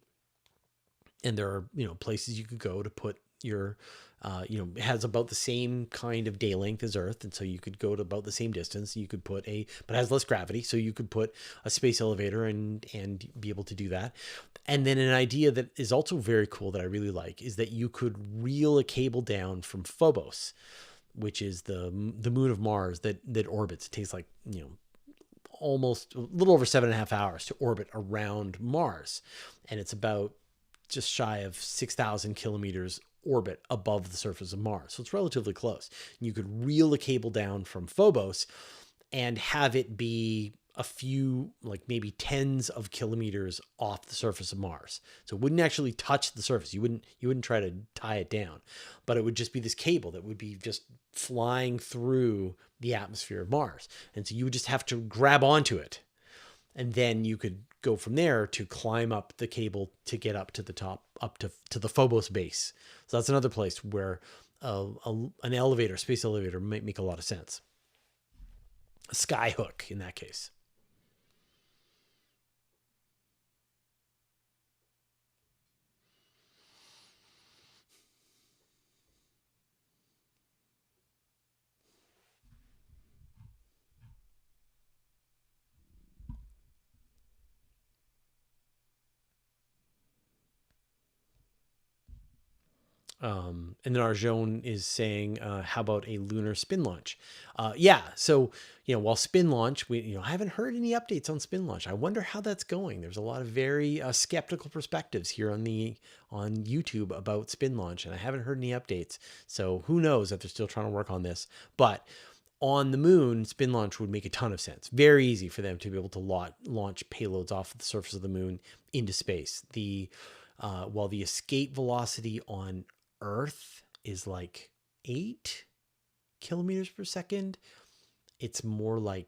and there are, places you could go to put your, it has about the same kind of day length as Earth. And so you could go to about the same distance. You could but it has less gravity. So you could put a space elevator and be able to do that. And then an idea that is also very cool that I really like is that you could reel a cable down from Phobos, which is the moon of Mars that orbits. It takes almost a little over 7.5 hours to orbit around Mars. And it's about just shy of 6,000 kilometers orbit above the surface of Mars. So it's relatively close. You could reel a cable down from Phobos and have it be a few, maybe tens of kilometers off the surface of Mars. So it wouldn't actually touch the surface. You wouldn't try to tie it down, but it would just be this cable that would be just flying through the atmosphere of Mars. And so you would just have to grab onto it. And then you could go from there to climb up the cable to get up to the top, up to the Phobos base. So that's another place where an elevator, space elevator, might make a lot of sense. A skyhook in that case. And then Arjone is saying, how about a lunar spin launch? Yeah. So, while spin launch, I haven't heard any updates on spin launch. I wonder how that's going. There's a lot of very skeptical perspectives here on YouTube about spin launch, and I haven't heard any updates. So who knows if they're still trying to work on this, but on the moon, spin launch would make a ton of sense. Very easy for them to be able to launch payloads off of the surface of the moon into space. While the escape velocity on Earth is 8 kilometers per second, it's more less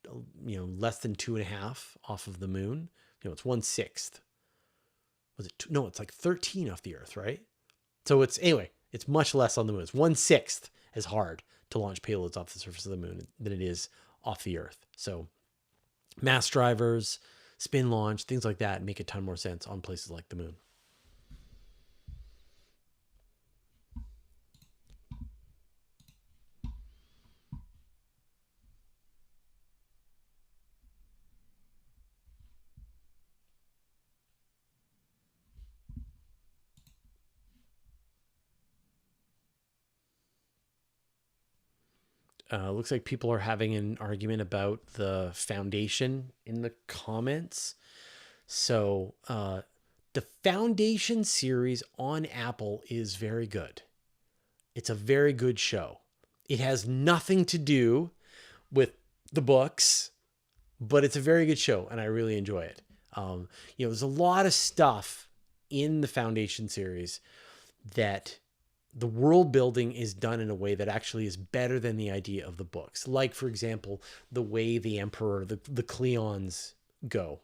than 2.5 off of the moon. It's 1/6. Was it no? It's 13 off the Earth, right? So it's much less on the moon. It's 1/6 as hard to launch payloads off the surface of the moon than it is off the Earth. So mass drivers, spin launch, things like that make a ton more sense on places like the moon. Looks like people are having an argument about the foundation in the comments. So the Foundation series on Apple is very good. It's a very good show. It has nothing to do with the books, but it's a very good show, and I really enjoy it. There's a lot of stuff in the Foundation series that the world building is done in a way that actually is better than the idea of the books. Like, for example, the way the Emperor, the Cleons go,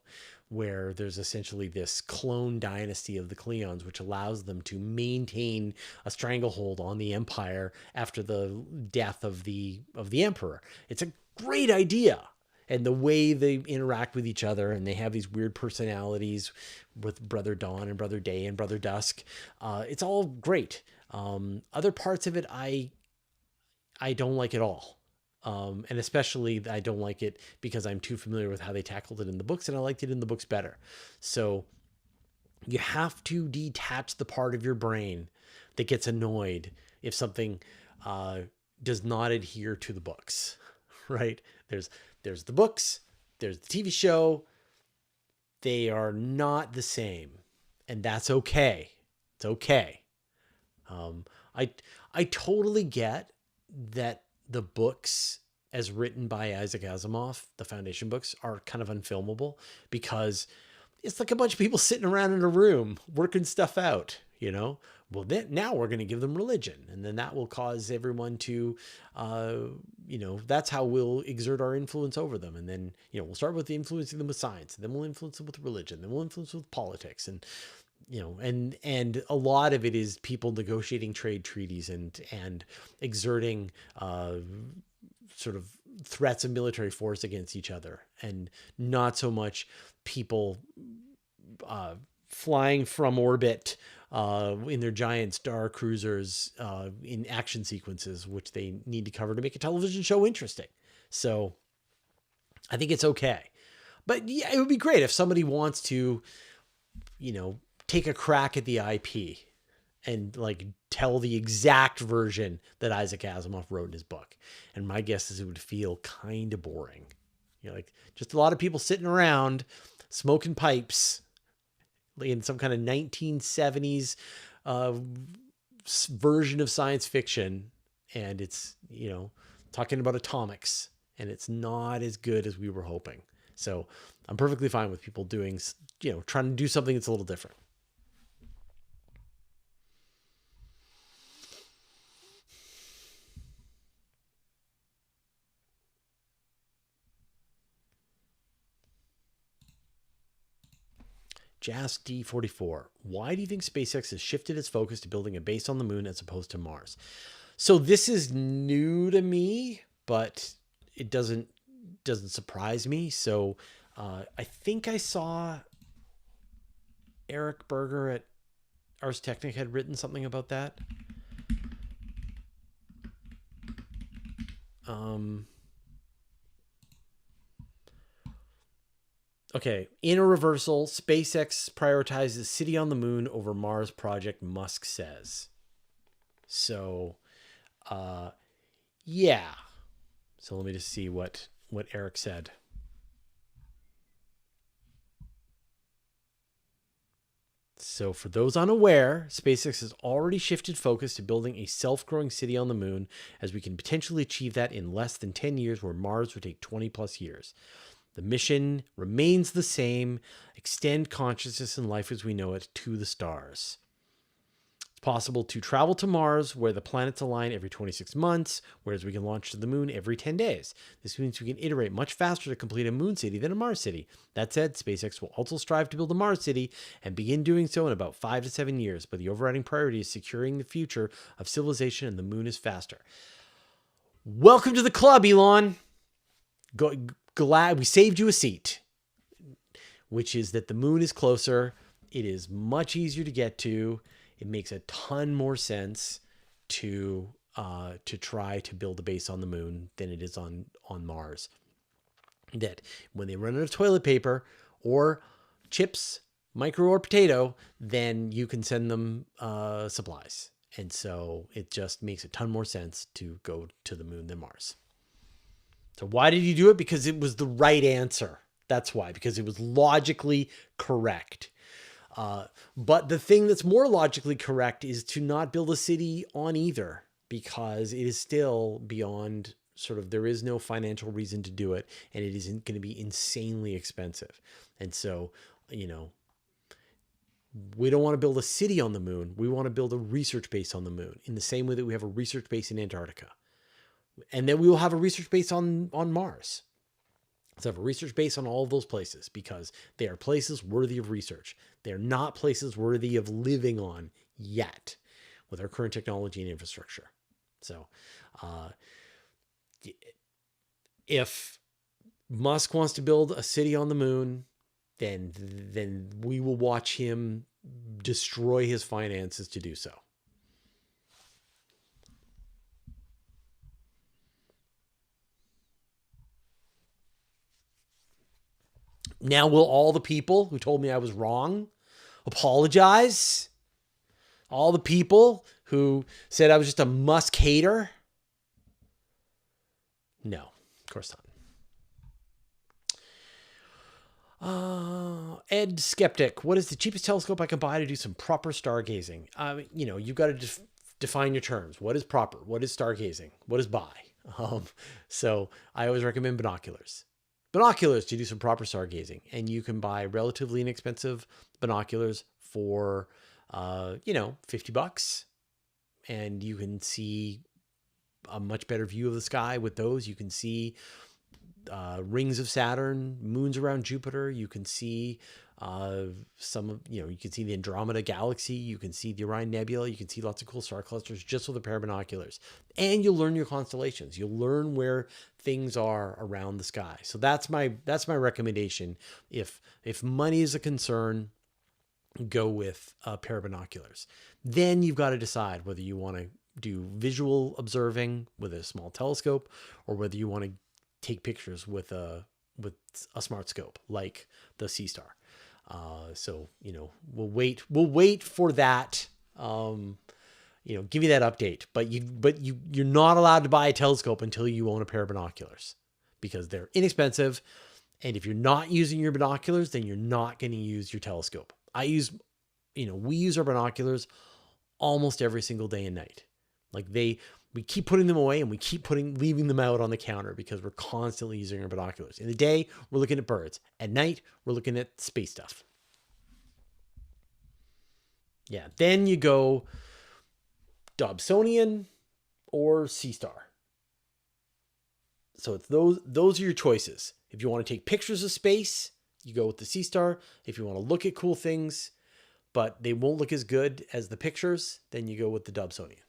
where there's essentially this clone dynasty of the Cleons, which allows them to maintain a stranglehold on the empire after the death of the Emperor. It's a great idea. And the way they interact with each other, and they have these weird personalities with Brother Dawn and Brother Day and Brother Dusk. It's all great. Other parts of it, I don't like at all. And especially I don't like it because I'm too familiar with how they tackled it in the books, and I liked it in the books better. So you have to detach the part of your brain that gets annoyed if something does not adhere to the books, right? There's the books, there's the TV show. They are not the same, and that's okay. It's okay. I totally get that the books as written by Isaac Asimov, the Foundation books, are kind of unfilmable because it's like a bunch of people sitting around in a room working stuff out, Well, then now we're going to give them religion, and then that will cause everyone to, that's how we'll exert our influence over them. And then, we'll start with influencing them with science, and then we'll influence them with religion, then we'll influence them with politics, and and a lot of it is people negotiating trade treaties and exerting sort of threats of military force against each other, and not so much people flying from orbit in their giant star cruisers in action sequences, which they need to cover to make a television show interesting. So I think it's okay. But yeah, it would be great if somebody wants to, take a crack at the IP and tell the exact version that Isaac Asimov wrote in his book. And my guess is it would feel kind of boring. Just a lot of people sitting around smoking pipes in some kind of 1970s version of science fiction. And it's, talking about atomics, and it's not as good as we were hoping. So I'm perfectly fine with people doing, trying to do something that's a little different. Jas D44. Why do you think SpaceX has shifted its focus to building a base on the moon as opposed to Mars? So this is new to me, but it doesn't surprise me. So I think I saw Eric Berger at Ars Technica had written something about that. Okay, in a reversal, SpaceX prioritizes city on the moon over Mars project, Musk says. So, yeah. So let me just see what Eric said. So for those unaware, SpaceX has already shifted focus to building a self-growing city on the moon, as we can potentially achieve that in less than 10 years, where Mars would take 20 plus years. The mission remains the same: extend consciousness and life as we know it to the stars. It's possible to travel to Mars, where the planets align every 26 months, whereas we can launch to the moon every 10 days. This means we can iterate much faster to complete a moon city than a Mars city. That said, SpaceX will also strive to build a Mars city and begin doing so in about 5 to 7 years, but the overriding priority is securing the future of civilization, and the moon is faster. Welcome to the club, Elon. Glad we saved you a seat, which is that the moon is closer. It is much easier to get to. It makes a ton more sense to try to build a base on the moon than it is on Mars. That when they run out of toilet paper or chips, micro or potato, then you can send them supplies. And so it just makes a ton more sense to go to the moon than Mars. So why did you do it? Because it was the right answer. That's why, because it was logically correct. But the thing that's more logically correct is to not build a city on either, because it is still beyond sort of, there is no financial reason to do it, and it isn't going to be insanely expensive. And so, you know, we don't want to build a city on the moon. We want to build a research base on the moon in the same way that we have a research base in Antarctica. And then we will have a research base on Mars. Let's have a research base on all of those places because they are places worthy of research. They're not places worthy of living on yet with our current technology and infrastructure. So if Musk wants to build a city on the moon, then we will watch him destroy his finances to do so. Now, will all the people who told me I was wrong apologize? All the people who said I was just a Musk hater? No, of course not. Ed Skeptic, what is the cheapest telescope I can buy to do some proper stargazing? You know, you've got to define your terms. What is proper? What is stargazing? What is buy? So I always recommend binoculars. Binoculars to do some proper stargazing. And you can buy relatively inexpensive binoculars for, $50. And you can see a much better view of the sky with those. You can see rings of Saturn, moons around Jupiter. You can see you can see the Andromeda galaxy. You can see the Orion Nebula. You can see lots of cool star clusters just with a pair of binoculars. And you'll learn your constellations. You'll learn where things are around the sky. So that's my recommendation. If money is a concern, go with a pair of binoculars. Then you've got to decide whether you want to do visual observing with a small telescope or whether you want to take pictures with a smart scope like the Sea-Star. So, we'll wait for that, give you that update, but you're not allowed to buy a telescope until you own a pair of binoculars because they're inexpensive. And if you're not using your binoculars, then you're not going to use your telescope. We use our binoculars almost every single day and night. Like we keep putting them away and we keep leaving them out on the counter because we're constantly using our binoculars. In the day, we're looking at birds. At night, we're looking at space stuff. Yeah, then you go Dobsonian or Sea-Star. So it's those are your choices. If you want to take pictures of space, you go with the Sea-Star. If you want to look at cool things, but they won't look as good as the pictures, then you go with the Dobsonian.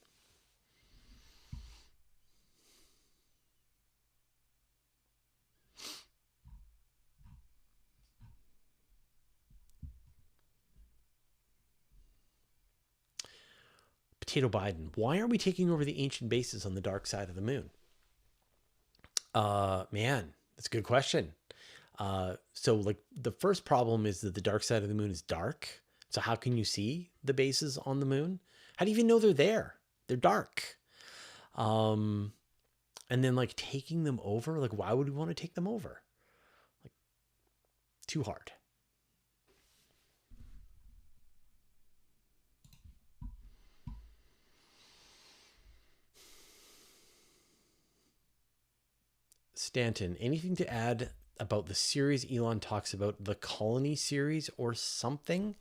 Potato Biden, why are we taking over the ancient bases on the dark side of the moon? Man, that's a good question. So like the first problem is that the dark side of the moon is dark. So how can you see the bases on the moon? How do you even know they're there? They're dark. And then like taking them over, like why would we want to take them over? Like too hard. Stanton, anything to add about the series Elon talks about, the Colony series or something?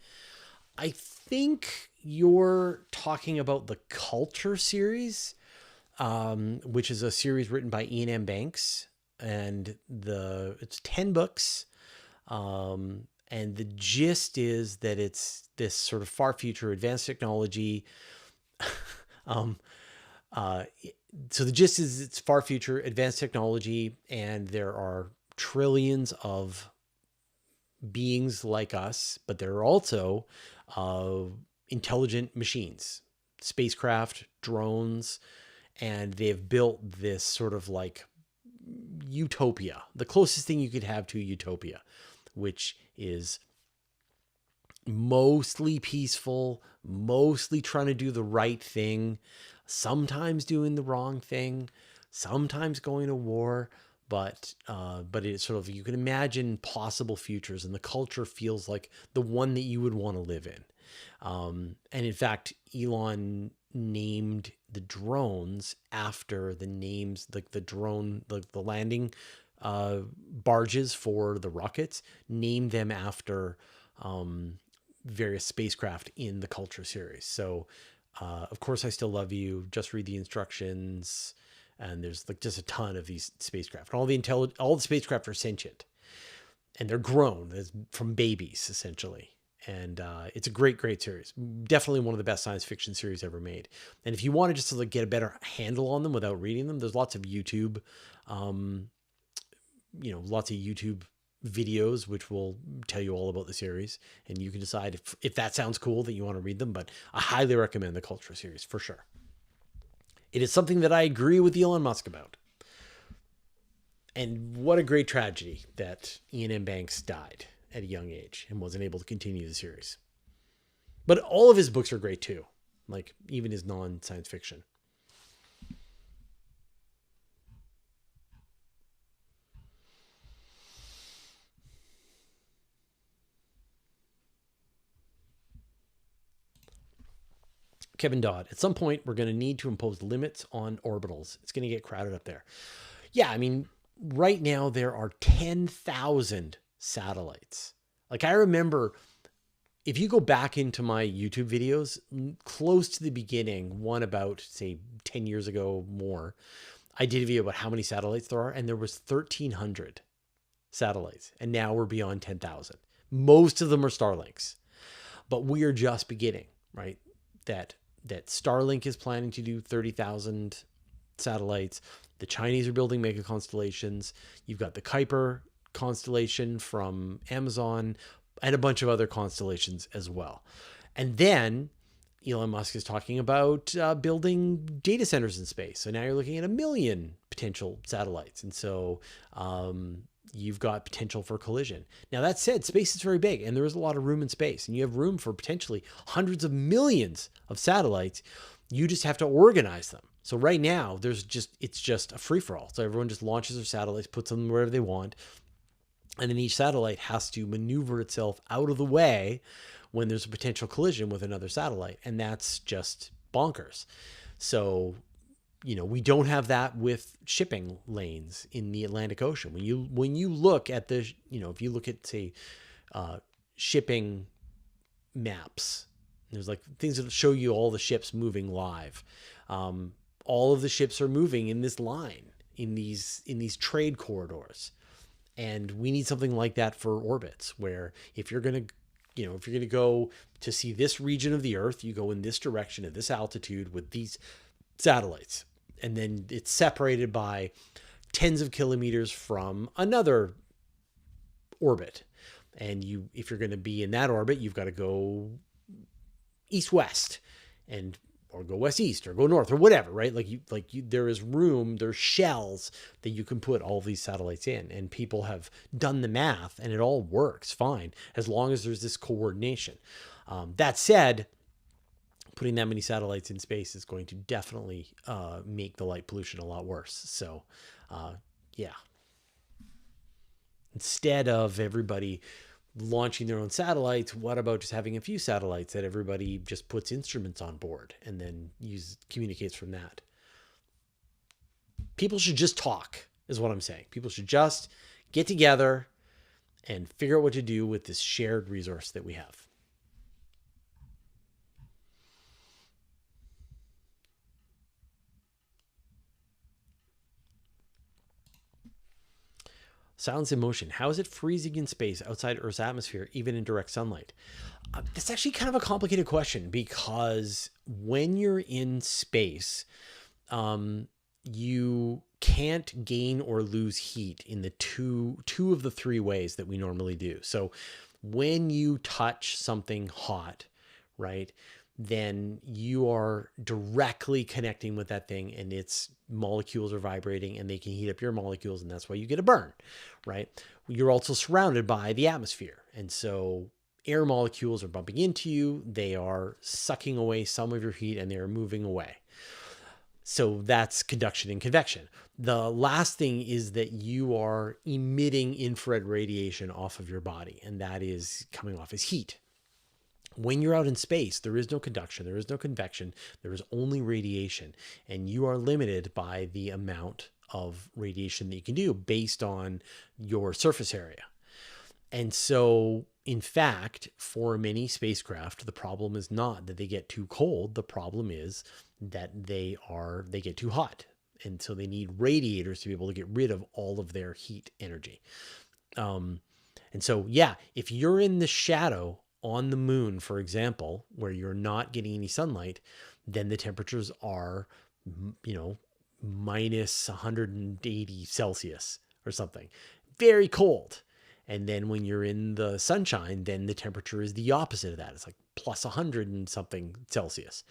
I think you're talking about the Culture series, which is a series written by Ian M. Banks, and it's 10 books. And the gist is that it's this sort of far future advanced technology So the gist is it's far future, advanced technology, and there are trillions of beings like us, but there are also intelligent machines, spacecraft, drones, and they've built this sort of like utopia, the closest thing you could have to utopia, which is mostly peaceful, mostly trying to do the right thing, sometimes doing the wrong thing, sometimes going to war, but it's sort of, you can imagine possible futures, and the culture feels like the one that you would want to live in. And in fact, Elon named the drones after the names, like the drone, the landing barges for the rockets, named them after various spacecraft in the Culture series. So, of course, I Still Love You, just read the instructions, and there's like just a ton of these spacecraft. All the spacecraft are sentient, and they're grown from babies essentially. And it's a great, great series. Definitely one of the best science fiction series ever made. And if you want to just to like get a better handle on them without reading them, there's lots of YouTube, lots of YouTube videos which will tell you all about the series, and you can decide if that sounds cool that you want to read them. But I highly recommend the Culture series for sure. It is something that I agree with Elon Musk about. And what a great tragedy that Ian M. Banks died at a young age and wasn't able to continue the series. But all of his books are great too, like even his non-science fiction. Kevin Dodd, at some point, we're going to need to impose limits on orbitals. It's going to get crowded up there. Yeah, I mean, right now there are 10,000 satellites. Like, I remember, if you go back into my YouTube videos, close to the beginning, one about, say, 10 years ago more, I did a video about how many satellites there are, and there was 1,300 satellites. And now we're beyond 10,000. Most of them are Starlinks. But we are just beginning, right? That Starlink is planning to do 30,000 satellites. The Chinese are building mega constellations. You've got the Kuiper constellation from Amazon and a bunch of other constellations as well. And then Elon Musk is talking about building data centers in space. So now you're looking at 1 million potential satellites. And so you've got potential for collision. Now, that said, space is very big, and there is a lot of room in space, and you have room for potentially hundreds of millions of satellites. You just have to organize them. So right now, it's just a free-for-all. So everyone just launches their satellites, puts them wherever they want, and then each satellite has to maneuver itself out of the way when there's a potential collision with another satellite, and that's just bonkers. So we don't have that with shipping lanes in the Atlantic Ocean. When you look at if you look at, say, shipping maps, there's like things that show you all the ships moving live. All of the ships are moving in this line, in these trade corridors. And we need something like that for orbits, where if you're going to go to see this region of the Earth, you go in this direction at this altitude with these satellites. And then it's separated by tens of kilometers from another orbit. And if you're going to be in that orbit, you've got to go east-west, or go west-east, or go north, or whatever, right? There is room, there's shells that you can put all these satellites in. And people have done the math, and it all works fine, as long as there's this coordination. That said, putting that many satellites in space is going to definitely make the light pollution a lot worse. So, yeah. Instead of everybody launching their own satellites, what about just having a few satellites that everybody just puts instruments on board and then communicates from that? People should just talk, is what I'm saying. People should just get together and figure out what to do with this shared resource that we have. Silence in motion. How is it freezing in space outside Earth's atmosphere, even in direct sunlight? That's actually kind of a complicated question, because when you're in space, you can't gain or lose heat in the two of the three ways that we normally do. So when you touch something hot, right, then you are directly connecting with that thing, and its molecules are vibrating and they can heat up your molecules, and that's why you get a burn, right? You're also surrounded by the atmosphere, and so air molecules are bumping into you. They are sucking away some of your heat and they are moving away. So that's conduction and convection. The last thing is that you are emitting infrared radiation off of your body, and that is coming off as heat. When you're out in space, there is no conduction, there is no convection, there is only radiation, and you are limited by the amount of radiation that you can do based on your surface area. And so, in fact, for many spacecraft, the problem is not that they get too cold. The problem is that they get too hot. And so they need radiators to be able to get rid of all of their heat energy. And so, yeah, if you're in the shadow on the moon, for example, where you're not getting any sunlight, then the temperatures are, minus 180 Celsius or something. Very cold. And then when you're in the sunshine, then the temperature is the opposite of that. It's like plus 100 and something Celsius.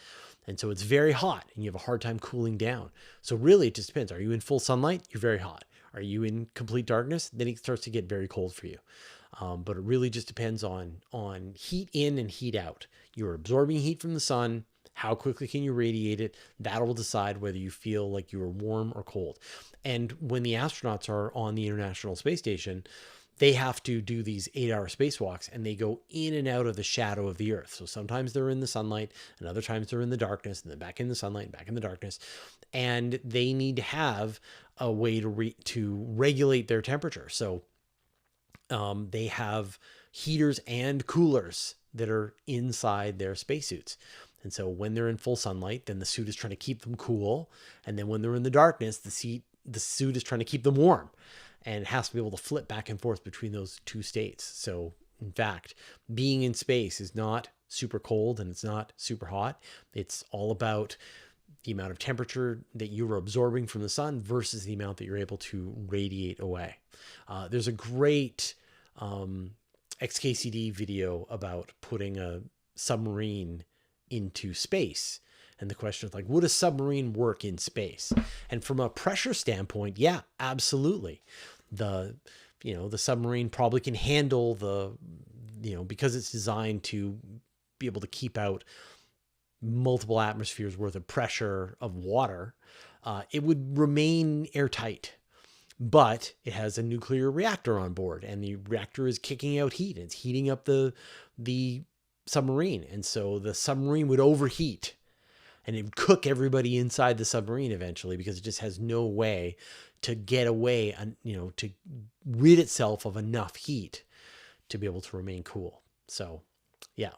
And so it's very hot and you have a hard time cooling down. So really it just depends. Are you in full sunlight? You're very hot. Are you in complete darkness? Then it starts to get very cold for you. But it really just depends on heat in and heat out. You're absorbing heat from the sun. How quickly can you radiate it? That will decide whether you feel like you are warm or cold. And when the astronauts are on the International Space Station, they have to do these 8-hour spacewalks, and they go in and out of the shadow of the Earth. So sometimes they're in the sunlight, and other times they're in the darkness, and then back in the sunlight, and back in the darkness. And they need to have a way to regulate their temperature. So they have heaters and coolers that are inside their spacesuits. And so when they're in full sunlight, then the suit is trying to keep them cool. And then when they're in the darkness, the suit is trying to keep them warm. And it has to be able to flip back and forth between those two states. So, in fact, being in space is not super cold and it's not super hot. It's all about the amount of temperature that you're absorbing from the sun versus the amount that you're able to radiate away. There's a great XKCD video about putting a submarine into space. And the question is like, would a submarine work in space? And from a pressure standpoint, yeah, absolutely. The submarine probably can handle because it's designed to be able to keep out multiple atmospheres worth of pressure of water. It would remain airtight, but it has a nuclear reactor on board, and the reactor is kicking out heat and it's heating up the submarine. And so the submarine would overheat and it would cook everybody inside the submarine eventually, because it just has no way to get away and, to rid itself of enough heat to be able to remain cool. So, yeah.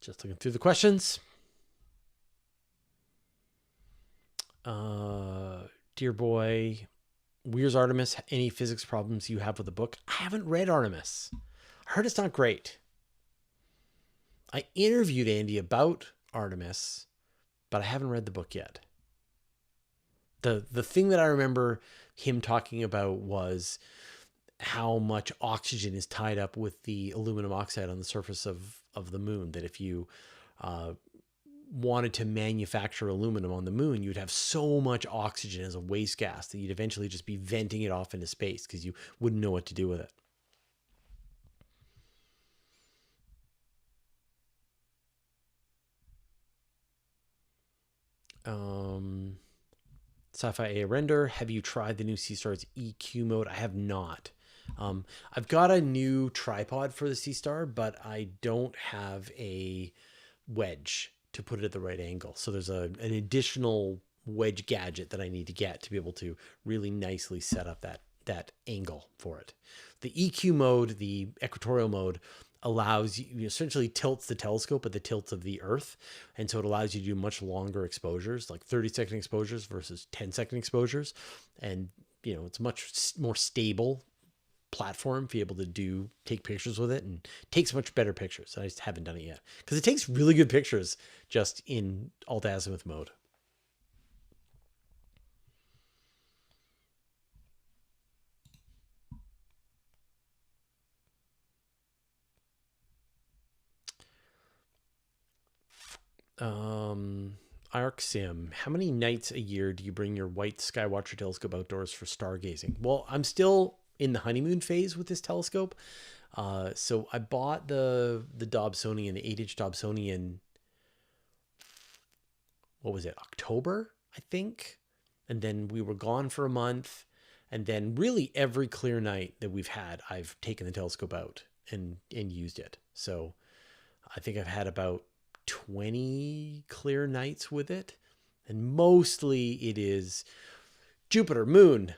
Just looking through the questions. Dear boy, where's Artemis? Any physics problems you have with the book? I haven't read Artemis. I heard it's not great. I interviewed Andy about Artemis, but I haven't read the book yet. The thing that I remember him talking about was how much oxygen is tied up with the aluminum oxide on the surface of the moon, that if you wanted to manufacture aluminum on the moon, you'd have so much oxygen as a waste gas that you'd eventually just be venting it off into space because you wouldn't know what to do with it. Sci-fi A render. Have you tried the new Seastar's EQ mode? I have not. I've got a new tripod for the Sea Star, but I don't have a wedge to put it at the right angle. So there's an additional wedge gadget that I need to get to be able to really nicely set up that angle for it. The EQ mode, the equatorial mode, allows you essentially tilts the telescope at the tilt of the Earth, and so it allows you to do much longer exposures, like 30-second exposures versus 10-second exposures, and it's much more stable platform to be able to take pictures with it, and takes much better pictures. I just haven't done it yet because it takes really good pictures just in alt azimuth mode. ArcSim, how many nights a year do you bring your white Skywatcher telescope outdoors for stargazing? Well, I'm still in the honeymoon phase with this telescope. So I bought the Dobsonian, the 8-inch Dobsonian, what was it, October, I think? And then we were gone for a month. And then really every clear night that we've had, I've taken the telescope out and used it. So I think I've had about 20 clear nights with it, and mostly it is Jupiter, Moon,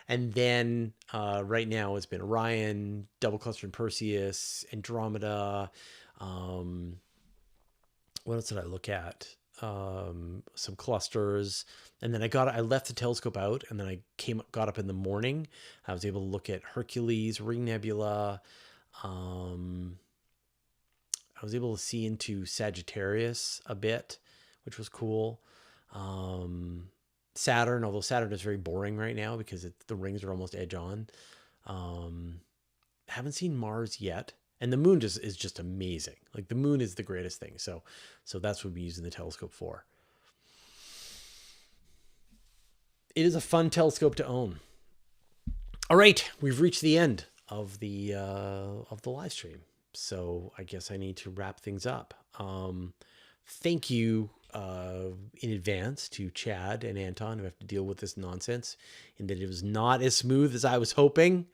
and then right now it's been Orion, double clustered Perseus, Andromeda. What else did I look at? Some clusters, and then I left the telescope out, and then I got up in the morning. I was able to look at Hercules, Ring Nebula. I was able to see into Sagittarius a bit, which was cool. Saturn, although Saturn is very boring right now because the rings are almost edge on. Haven't seen Mars yet. And the moon is just amazing. Like, the moon is the greatest thing. So that's what we're using the telescope for. It is a fun telescope to own. All right, we've reached the end of the live stream. So I guess I need to wrap things up. Thank you in advance to Chad and Anton, who have to deal with this nonsense, in that it was not as smooth as I was hoping.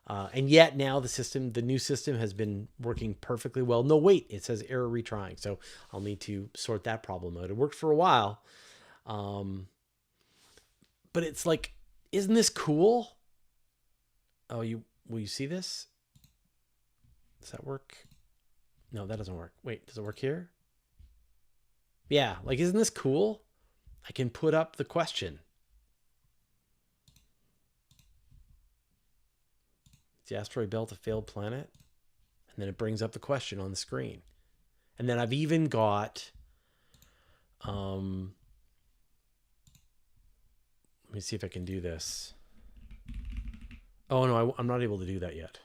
And yet now the new system has been working perfectly well. No, wait, it says error retrying. So I'll need to sort that problem out. It worked for a while. But it's like, isn't this cool? Oh, will you see this? Does that work? No, that doesn't work. Wait, does it work here? Yeah, like, isn't this cool? I can put up the question. Is the asteroid belt a failed planet? And then it brings up the question on the screen. And then I've even got, let me see if I can do this. Oh no, I'm not able to do that yet.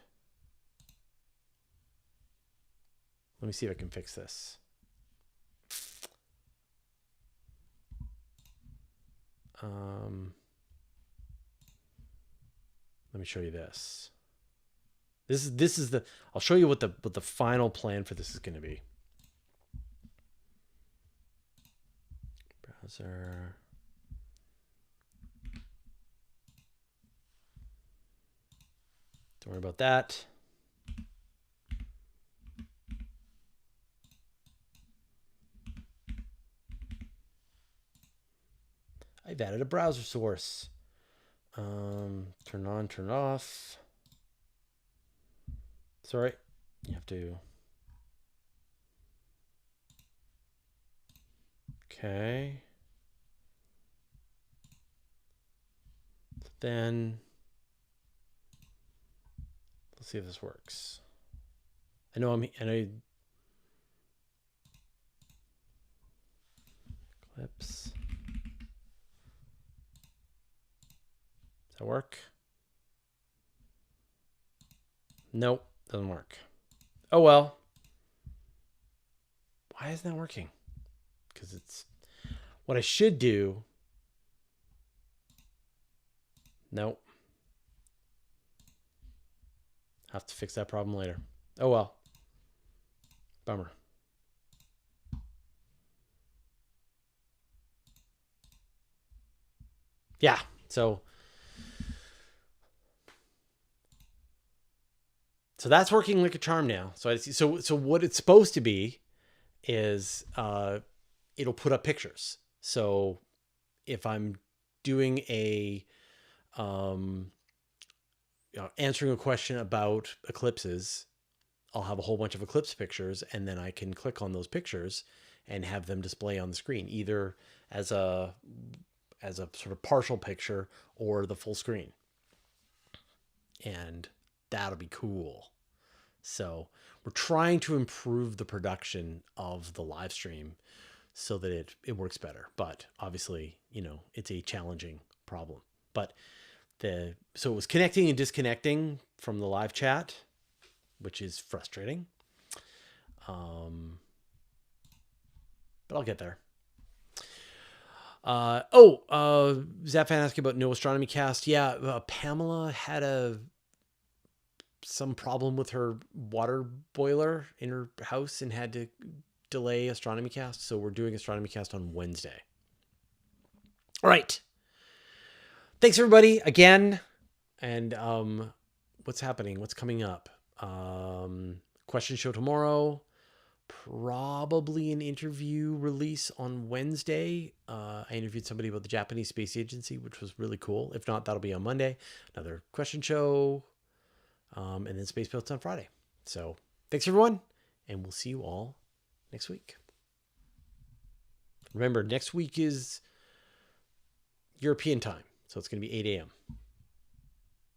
Let me see if I can fix this. Let me show you this. This is the. I'll show you what the final plan for this is going to be. Browser. Don't worry about that. I've added a browser source. Turn on, turn off. Sorry, you have to. Okay. Then let's see if this works. I know clips. Does that work? Nope, doesn't work. Oh well. Why isn't that working? Because it's what I should do. Nope. Have to fix that problem later. Oh well. Bummer. Yeah, so So that's working like a charm now. So I see. So what it's supposed to be is it'll put up pictures. So if I'm doing a answering a question about eclipses, I'll have a whole bunch of eclipse pictures, and then I can click on those pictures and have them display on the screen, either as a sort of partial picture or the full screen. And that'll be cool. So we're trying to improve the production of the live stream so that it works better. But obviously, it's a challenging problem. But so it was connecting and disconnecting from the live chat, which is frustrating. But I'll get there. Zapfan asking about no astronomy cast. Yeah, Pamela had some problem with her water boiler in her house and had to delay astronomy cast. So we're doing astronomy cast on Wednesday. All right. Thanks everybody again. And what's happening? What's coming up? Question show tomorrow. Probably an interview release on Wednesday. I interviewed somebody about the Japanese Space Agency, which was really cool. If not, that'll be on Monday. Another question show. And then Space Builds on Friday. So thanks everyone. And we'll see you all next week. Remember, next week is European time. So it's going to be 8 a.m.